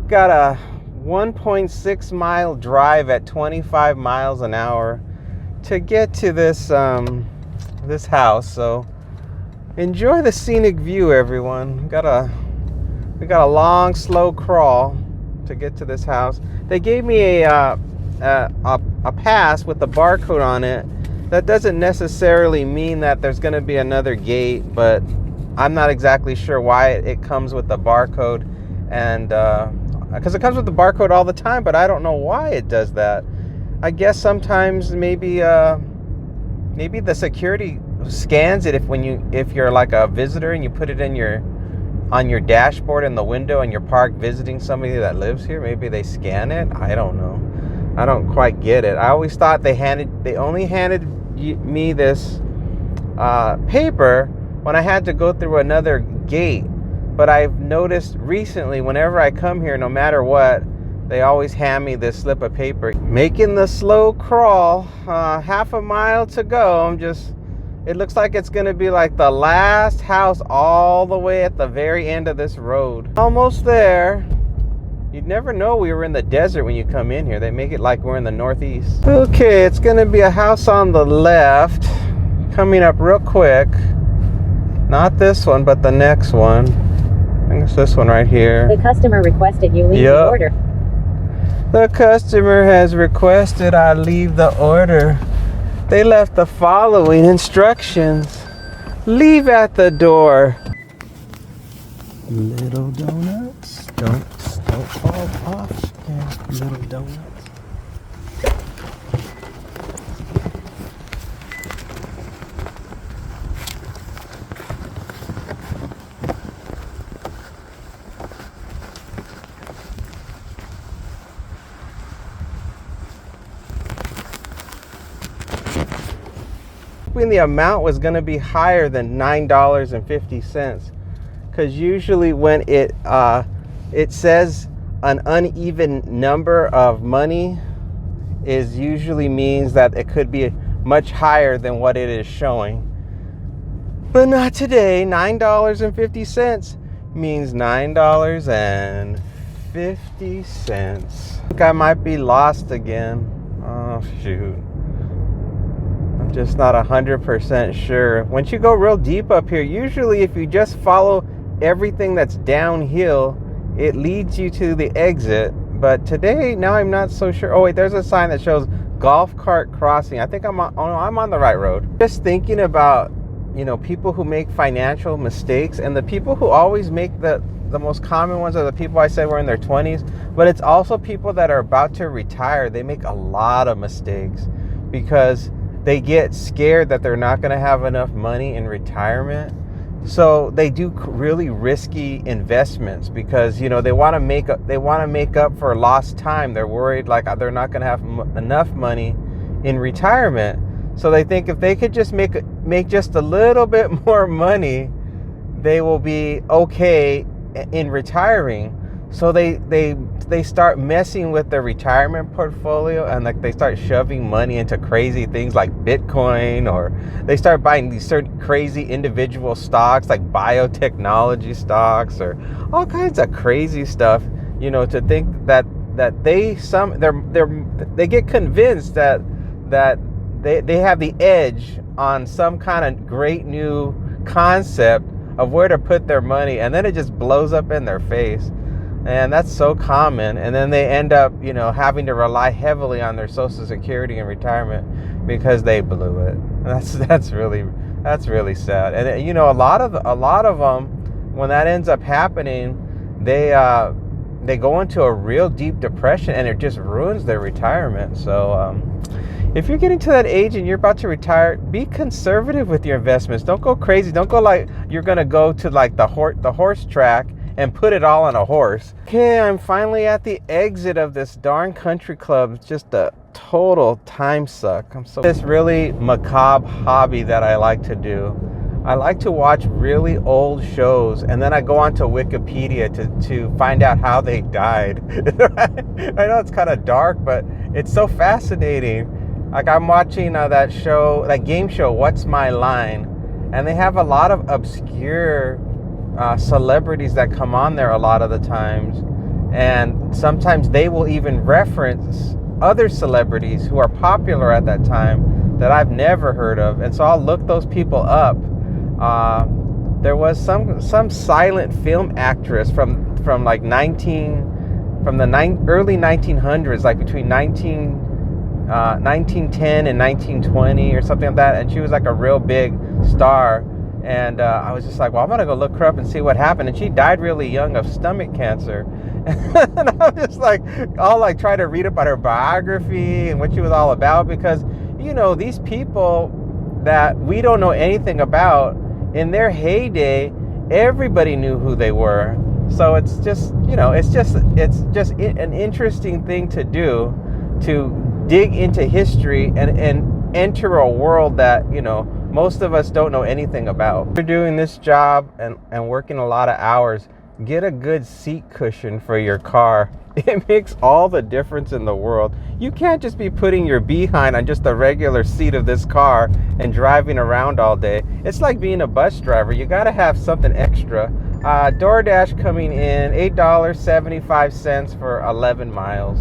Got a 1.6 mile drive at 25 miles an hour to get to this this house. So enjoy the scenic view, everyone. We got a long, slow crawl to get to this house. They gave me a pass with the barcode on it. That doesn't necessarily mean that there's going to be another gate, but I'm not exactly sure why it comes with the barcode, and because it comes with the barcode all the time, but I don't know why it does that. I guess sometimes maybe the security scans it if you're like a visitor and you put it in on your dashboard in the window and you're parked visiting somebody that lives here. Maybe they scan it. I don't know. I don't quite get it. I always thought they only handed me this paper when I had to go through another gate. But I've noticed recently, whenever I come here, no matter what, they always hand me this slip of paper. Making the slow crawl, half a mile to go. It looks like it's gonna be like the last house all the way at the very end of this road. Almost there. You'd never know we were in the desert when you come in here. They make it like we're in the Northeast. Okay, it's gonna be a house on the left, coming up real quick. Not this one, but the next one. I think it's this one right here. The customer requested you leave the order. The customer has requested I leave the order. They left the following instructions. Leave at the door. Little donuts. Don't fall off. Yeah, little donuts. The amount was going to be higher than $9.50, because usually when it it says an uneven number of money is usually means that it could be much higher than what it is showing. But not today. $9.50 means $9.50. I think I might be lost again. Oh, shoot. I'm just not 100% sure. Once you go real deep up here, usually if you just follow everything that's downhill, it leads you to the exit. But today, now I'm not so sure. Oh, wait, there's a sign that shows golf cart crossing. I think I'm on the right road. Just thinking about, people who make financial mistakes, and the people who always make the most common ones are the people I said were in their 20s, but it's also people that are about to retire. They make a lot of mistakes because they get scared that they're not going to have enough money in retirement. So they do really risky investments because, they want to make up for lost time. They're worried like they're not going to have enough money in retirement. So they think if they could just make just a little bit more money, they will be okay in retiring. So they start messing with their retirement portfolio, and like they start shoving money into crazy things like Bitcoin, or they start buying these certain crazy individual stocks like biotechnology stocks or all kinds of crazy stuff, to think that they get convinced that they have the edge on some kind of great new concept of where to put their money, and then it just blows up in their face. And that's so common. And then they end up, having to rely heavily on their Social Security in retirement because they blew it. That's really sad. And a lot of them, when that ends up happening, they go into a real deep depression, and it just ruins their retirement. So if you're getting to that age and you're about to retire, be conservative with your investments. Don't go crazy. Don't go like you're gonna go to like the horse track and put it all on a horse. Okay, I'm finally at the exit of this darn country club. It's just a total time suck. This really macabre hobby that I like to do. I like to watch really old shows, and then I go onto Wikipedia to find out how they died. I know it's kind of dark, but it's so fascinating. Like I'm watching that game show, What's My Line? And they have a lot of obscure celebrities that come on there a lot of the times, and sometimes they will even reference other celebrities who are popular at that time that I've never heard of, and so I'll look those people up. There was some silent film actress from the early 1900s, like between 1910 and 1920 or something like that, and she was like a real big star. And I was just like, well, I'm going to go look her up and see what happened. And she died really young of stomach cancer. And I was just like, I'll like try to read about her biography and what she was all about. Because, these people that we don't know anything about, in their heyday, everybody knew who they were. So it's just, it's just an interesting thing to do, to dig into history and enter a world that, most of us don't know anything about. If you're doing this job and working a lot of hours, get a good seat cushion for your car. It makes all the difference in the world. You can't just be putting your behind on just a regular seat of this car and driving around all day. It's like being a bus driver. You got to have something extra. DoorDash coming in, $8.75 for 11 miles.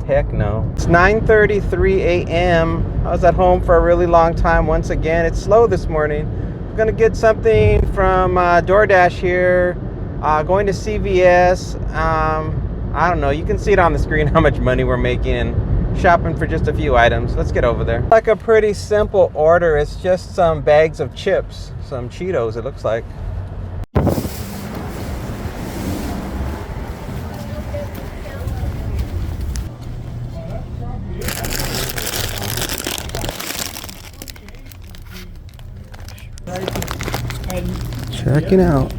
Heck no. It's 9:33 a.m. I was at home for a really long time. Once again, it's slow this morning. I'm gonna get something from DoorDash here. Going to CVS. I don't know. You can see it on the screen how much money we're making and shopping for just a few items. Let's get over there. Like a pretty simple order. It's just some bags of chips, some Cheetos. It looks like. Checking out.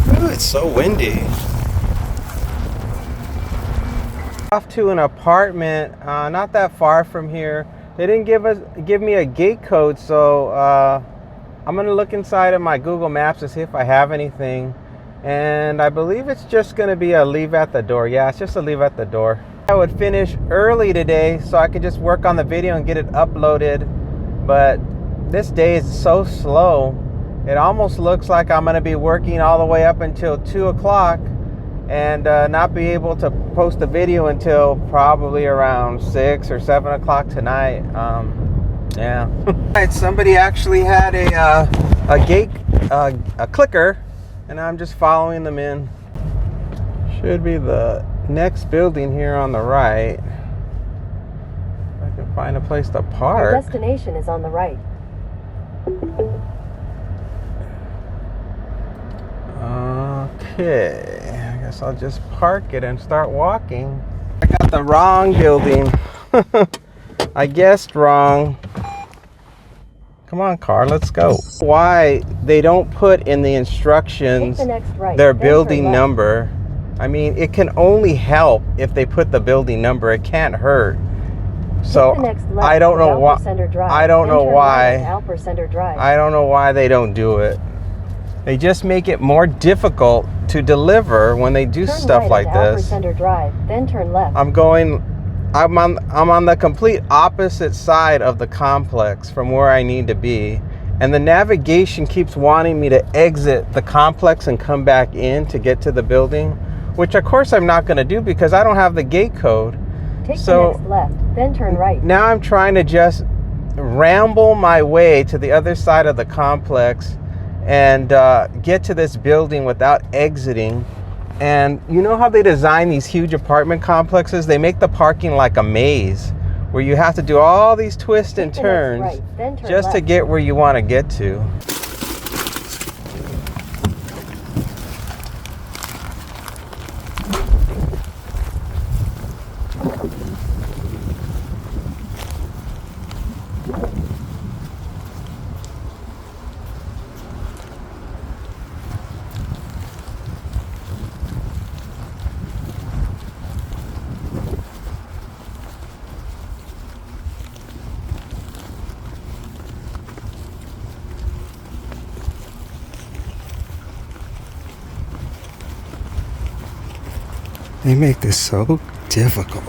Ooh, it's so windy. Off to an apartment not that far from here. They didn't give me a gate code, so I'm gonna look inside of my Google Maps to see if I have anything. And I believe it's just going to be a leave at the door. Yeah, it's just a leave at the door. I would finish early today so I could just work on the video and get it uploaded. But this day is so slow. It almost looks like I'm going to be working all the way up until 2 o'clock and not be able to post the video until probably around 6 or 7 o'clock tonight. Yeah. Right, somebody actually had a gate, a clicker, and I'm just following them in. Should be the next building here on the right. If I can find a place to park. Our destination is on the right. Okay, I guess I'll just park it and start walking. I got the wrong building. I guessed wrong. Come on, car, let's go. Why they don't put in the instructions their building number? I mean, it can only help if they put the building number. It can't hurt. So I don't know why. I don't know why. I don't know why they don't do it. They just make it more difficult to deliver when they do stuff like this. Then turn left. I'm on the complete opposite side of the complex from where I need to be. And the navigation keeps wanting me to exit the complex and come back in to get to the building, which of course I'm not going to do because I don't have the gate code. Take the next left, then turn right. Now I'm trying to just ramble my way to the other side of the complex and get to this building without exiting. And you know how they design these huge apartment complexes? They make the parking like a maze where you have to do all these twists and turns just to get where you want to get to. They make this so difficult.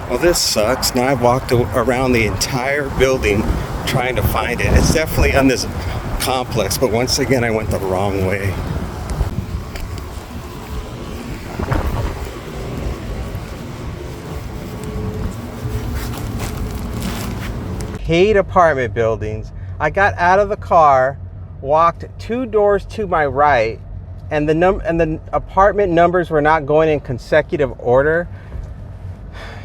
Well, this sucks. Now I've walked around the entire building trying to find it. It's definitely on this complex, but once again I went the wrong way. Hate apartment buildings. I got out of the car, walked 2 doors to my right, and the apartment numbers were not going in consecutive order.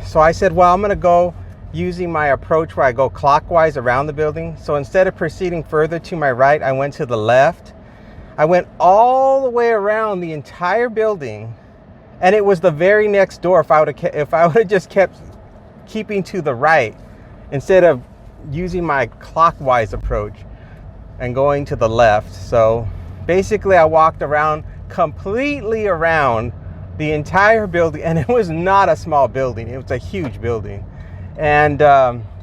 So I said, well, I'm gonna go using my approach where I go clockwise around the building. So instead of proceeding further to my right, I went to the left. I went all the way around the entire building, and it was the very next door. If I would have just kept keeping to the right instead of using my clockwise approach and going to the left. So basically I walked around, completely around the entire building, and it was not a small building, it was a huge building, and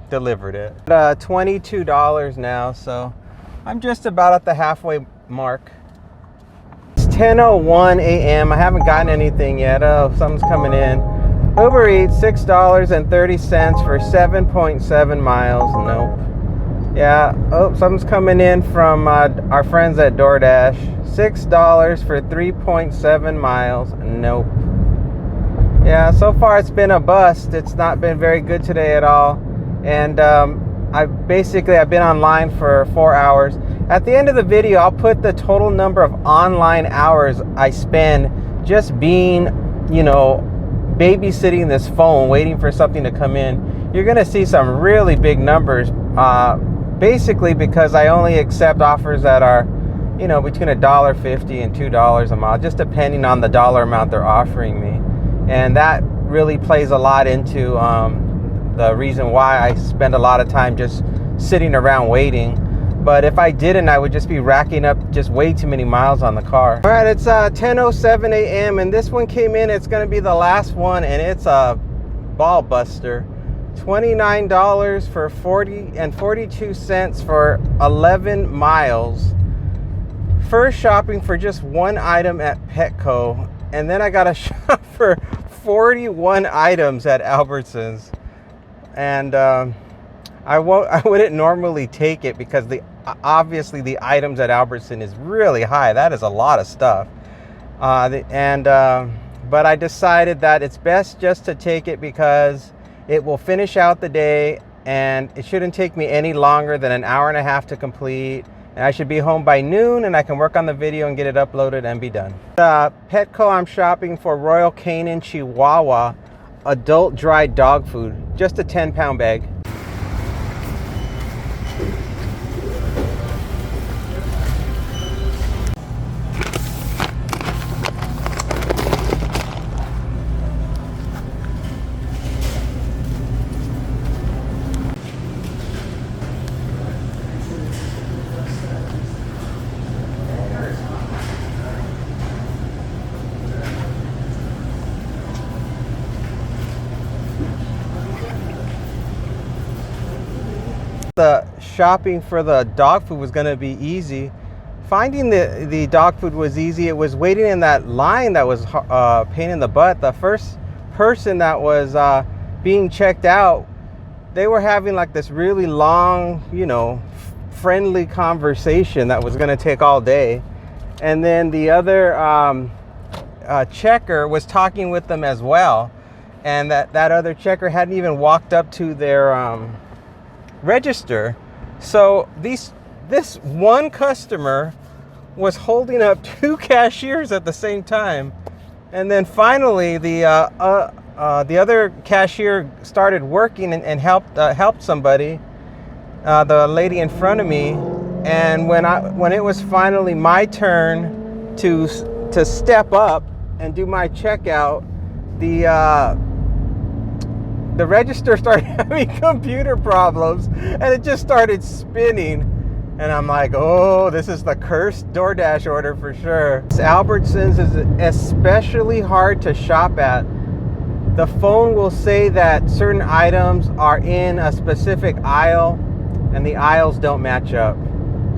delivered it. $22 now, so I'm just about at the halfway mark. It's 10:01 a.m. I haven't gotten anything yet. Oh, something's coming in. Uber Eats, $6.30 for 7.7 miles. Nope. Yeah. Oh, something's coming in from our friends at DoorDash. $6 for 3.7 miles. Nope. Yeah, so far it's been a bust. It's not been very good today at all. And I've been online for 4 hours. At the end of the video, I'll put the total number of online hours I spend just being, babysitting this phone, waiting for something to come in. You're gonna see some really big numbers, basically because I only accept offers that are, between $1.50 and $2 a mile, just depending on the dollar amount they're offering me. And that really plays a lot into the reason why I spend a lot of time just sitting around waiting. but if I didn't, I would just be racking up just way too many miles on the car. All right, it's 10:07 a.m. and this one came in. It's gonna be the last one, and it's a ball buster. $29 for 42 cents for 11 miles. First shopping for just one item at Petco, and then I got a shop for 41 items at Albertsons. And I wouldn't normally take it because obviously the items at Albertson is really high. That is a lot of stuff. But I decided that it's best just to take it because it will finish out the day, and it shouldn't take me any longer than an hour and a half to complete. And I should be home by noon, and I can work on the video and get it uploaded and be done. Petco, I'm shopping for Royal Canin Chihuahua adult dry dog food, just a 10-pound bag. The shopping for the dog food was going to be easy. Finding the dog food was easy. It was waiting in that line that was pain in the butt. The first person that was being checked out, they were having like this really long, friendly conversation that was going to take all day. And then the other checker was talking with them as well. And that other checker hadn't even walked up to their register. So this one customer was holding up two cashiers at the same time, and then finally the other cashier started working and helped somebody, the lady in front of me. And when it was finally my turn to step up and do my checkout, the register started having computer problems, and it just started spinning. And I'm like, oh, this is the cursed DoorDash order for sure. Albertsons is especially hard to shop at. The phone will say that certain items are in a specific aisle, and the aisles don't match up.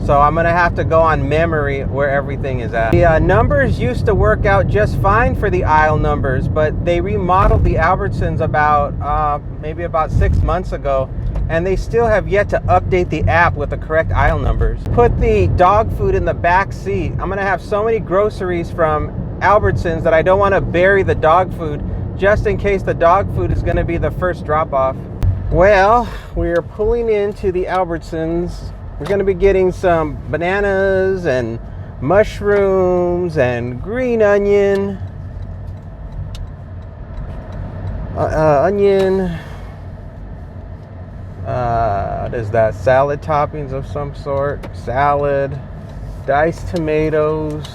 So I'm gonna have to go on memory where everything is at. The numbers used to work out just fine for the aisle numbers, but they remodeled the Albertsons maybe about 6 months ago, and they still have yet to update the app with the correct aisle numbers. Put the dog food in the back seat. I'm gonna have so many groceries from Albertsons that I don't want to bury the dog food just in case the dog food is gonna be the first drop off. Well, we're pulling into the Albertsons. We're going to be getting some bananas and mushrooms and green onion. What is that? Salad toppings of some sort. Salad, diced tomatoes,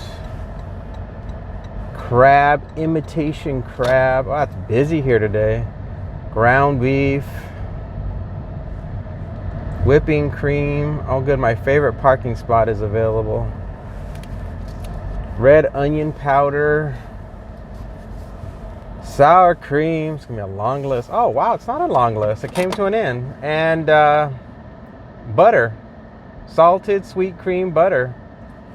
crab, imitation crab. Oh, it's busy here today. Ground beef. Whipping cream. Oh good, my favorite parking spot is available. Red onion powder. Sour cream. It's gonna be a long list. Oh wow, it's not a long list. It came to an end. And butter. Salted sweet cream butter.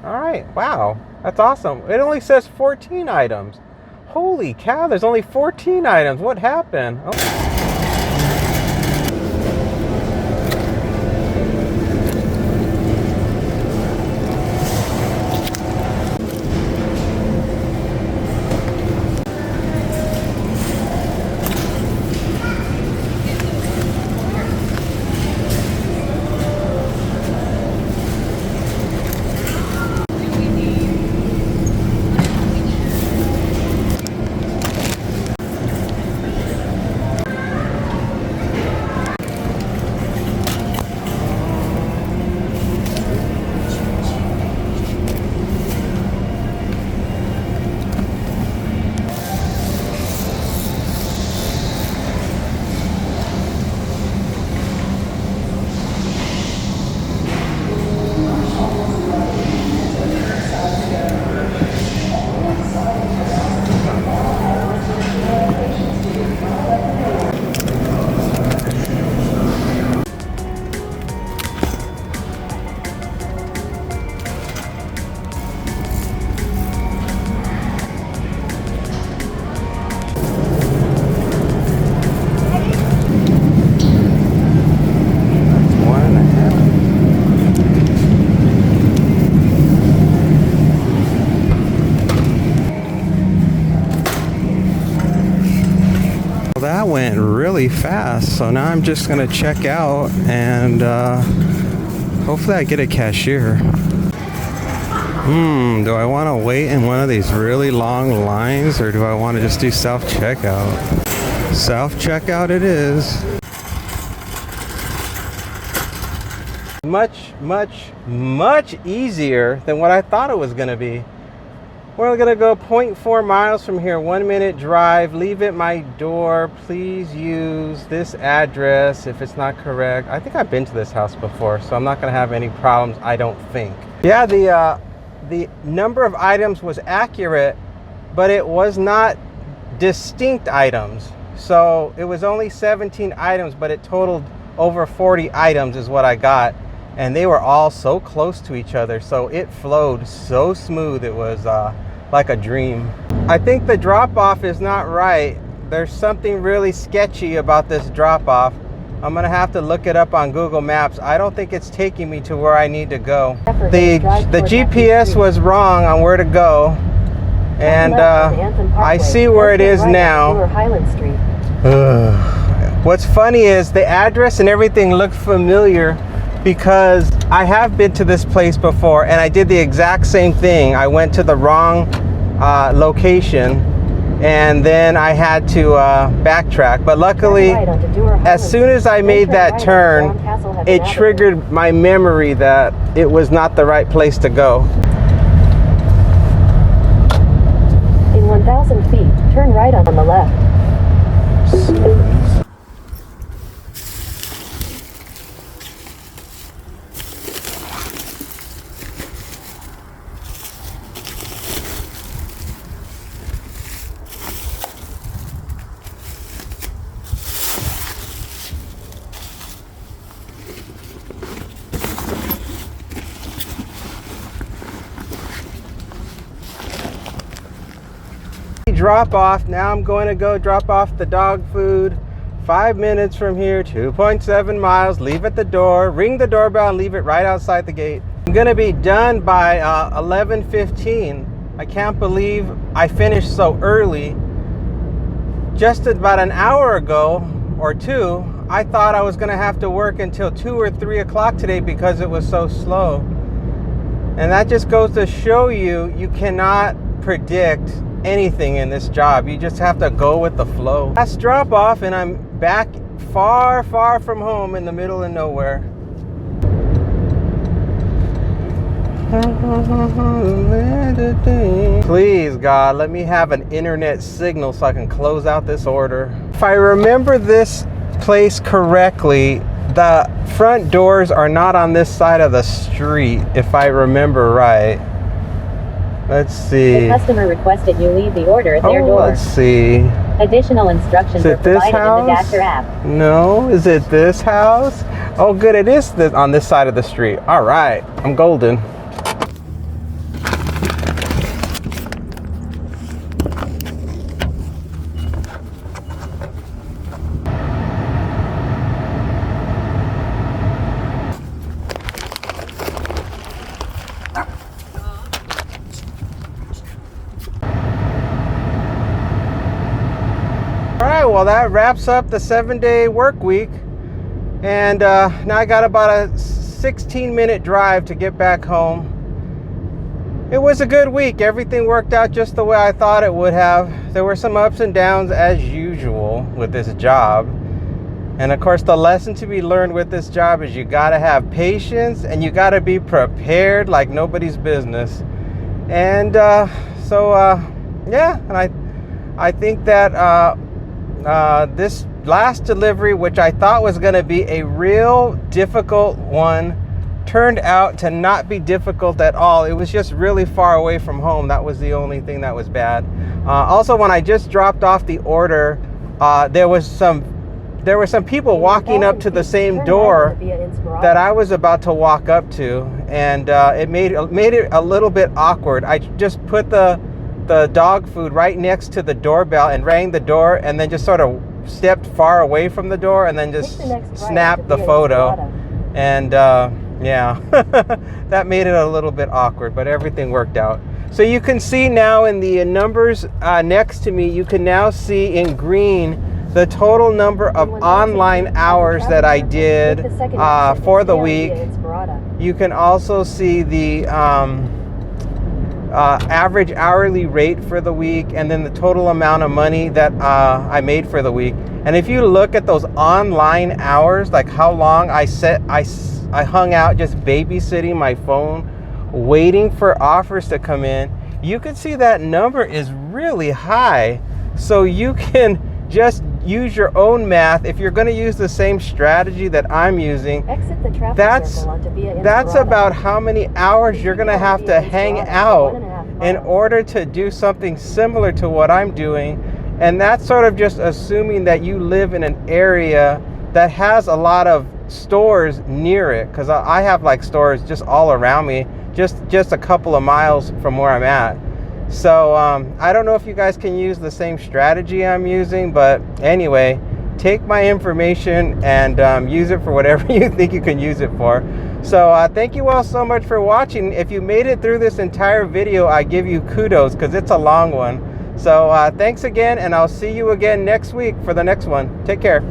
Alright, wow. That's awesome. It only says 14 items. Holy cow, there's only 14 items. What happened? Oh. really fast. So now I'm just gonna check out and hopefully I get a cashier. Do I want to wait in one of these really long lines, or do I want to just do self-checkout? Self-checkout it is. Much easier than what I thought it was going to be. We're going to go 0.4 miles from here, 1 minute drive, leave at my door. Please use this address if it's not correct. I think I've been to this house before, so I'm not going to have any problems, I don't think. Yeah, the number of items was accurate, but it was not distinct items. So it was only 17 items, but it totaled over 40 items is what I got. And they were all so close to each other. So it flowed so smooth. It was like a dream. I think the drop-off is not right. There's something really sketchy about this drop-off. I'm gonna have to look it up on Google Maps. I don't think it's taking me to where I need to go. The GPS was wrong on where to go, and I see where it is now. What's funny is the address and everything looked familiar because I have been to this place before and I did the exact same thing. I went to the wrong location, and then I had to backtrack. But luckily, as soon as I made that turn, it triggered my memory that it was not the right place to go. In 1,000 feet, turn right on the left. Drop off. Now I'm going to go drop off the dog food. 5 minutes from here, 2.7 miles. Leave at the door, ring the doorbell, and leave it right outside the gate. I'm gonna be done by 11:15. I can't believe I finished so early. Just about an hour ago or two, I thought I was gonna have to work until 2 or 3 o'clock today because it was so slow. And that just goes to show you, you cannot predict anything in this job. You just have to go with the flow. Last drop off and I'm back far from home in the middle of nowhere. Please God, let me have an internet signal so I can close out this order. If I remember this place correctly, the front doors are not on this side of the street, if I remember right. Let's see. The customer requested you leave the order at their door. Let's see. Additional instructions are provided in the Dasher app. No, is it this house? Oh good, it is on this side of the street. All right, I'm golden. Well, that wraps up the 7-day work week, and now I got about a 16-minute drive to get back home. It was a good week. Everything worked out just the way I thought it would have. There were some ups and downs as usual with this job, and of course the lesson to be learned with this job is you got to have patience and you got to be prepared like nobody's business. And yeah, and I think that this last delivery, which I thought was going to be a real difficult one, turned out to not be difficult at all. It was just really far away from home. That was the only thing that was bad. Also, when I just dropped off the order, there were some people walking up to the same door that I was about to walk up to, and it made it a little bit awkward. I just put the dog food right next to the doorbell and rang the door, and then just sort of stepped far away from the door and then just snapped the photo. And yeah, that made it a little bit awkward, but everything worked out. So you can see now in the numbers next to me, you can now see in green the total number of online hours that I did for the week. You can also see the average hourly rate for the week, and then the total amount of money that I made for the week. And if you look at those online hours, like how long I hung out just babysitting my phone, waiting for offers to come in, you can see that number is really high. So you can just use your own math. If you're going to use the same strategy that I'm using, Exit the traffic that's circle onto Via that's Inspirata. about how many hours you're going to have to hang out in order to do something similar to what I'm doing. And that's sort of just assuming that you live in an area that has a lot of stores near it, because I have like stores just all around me, just a couple of miles from where I'm at. So I don't know if you guys can use the same strategy I'm using, but anyway, take my information and use it for whatever you think you can use it for. So thank you all so much for watching. If you made it through this entire video, I give you kudos because it's a long one. So thanks again, and I'll see you again next week for the next one. Take care.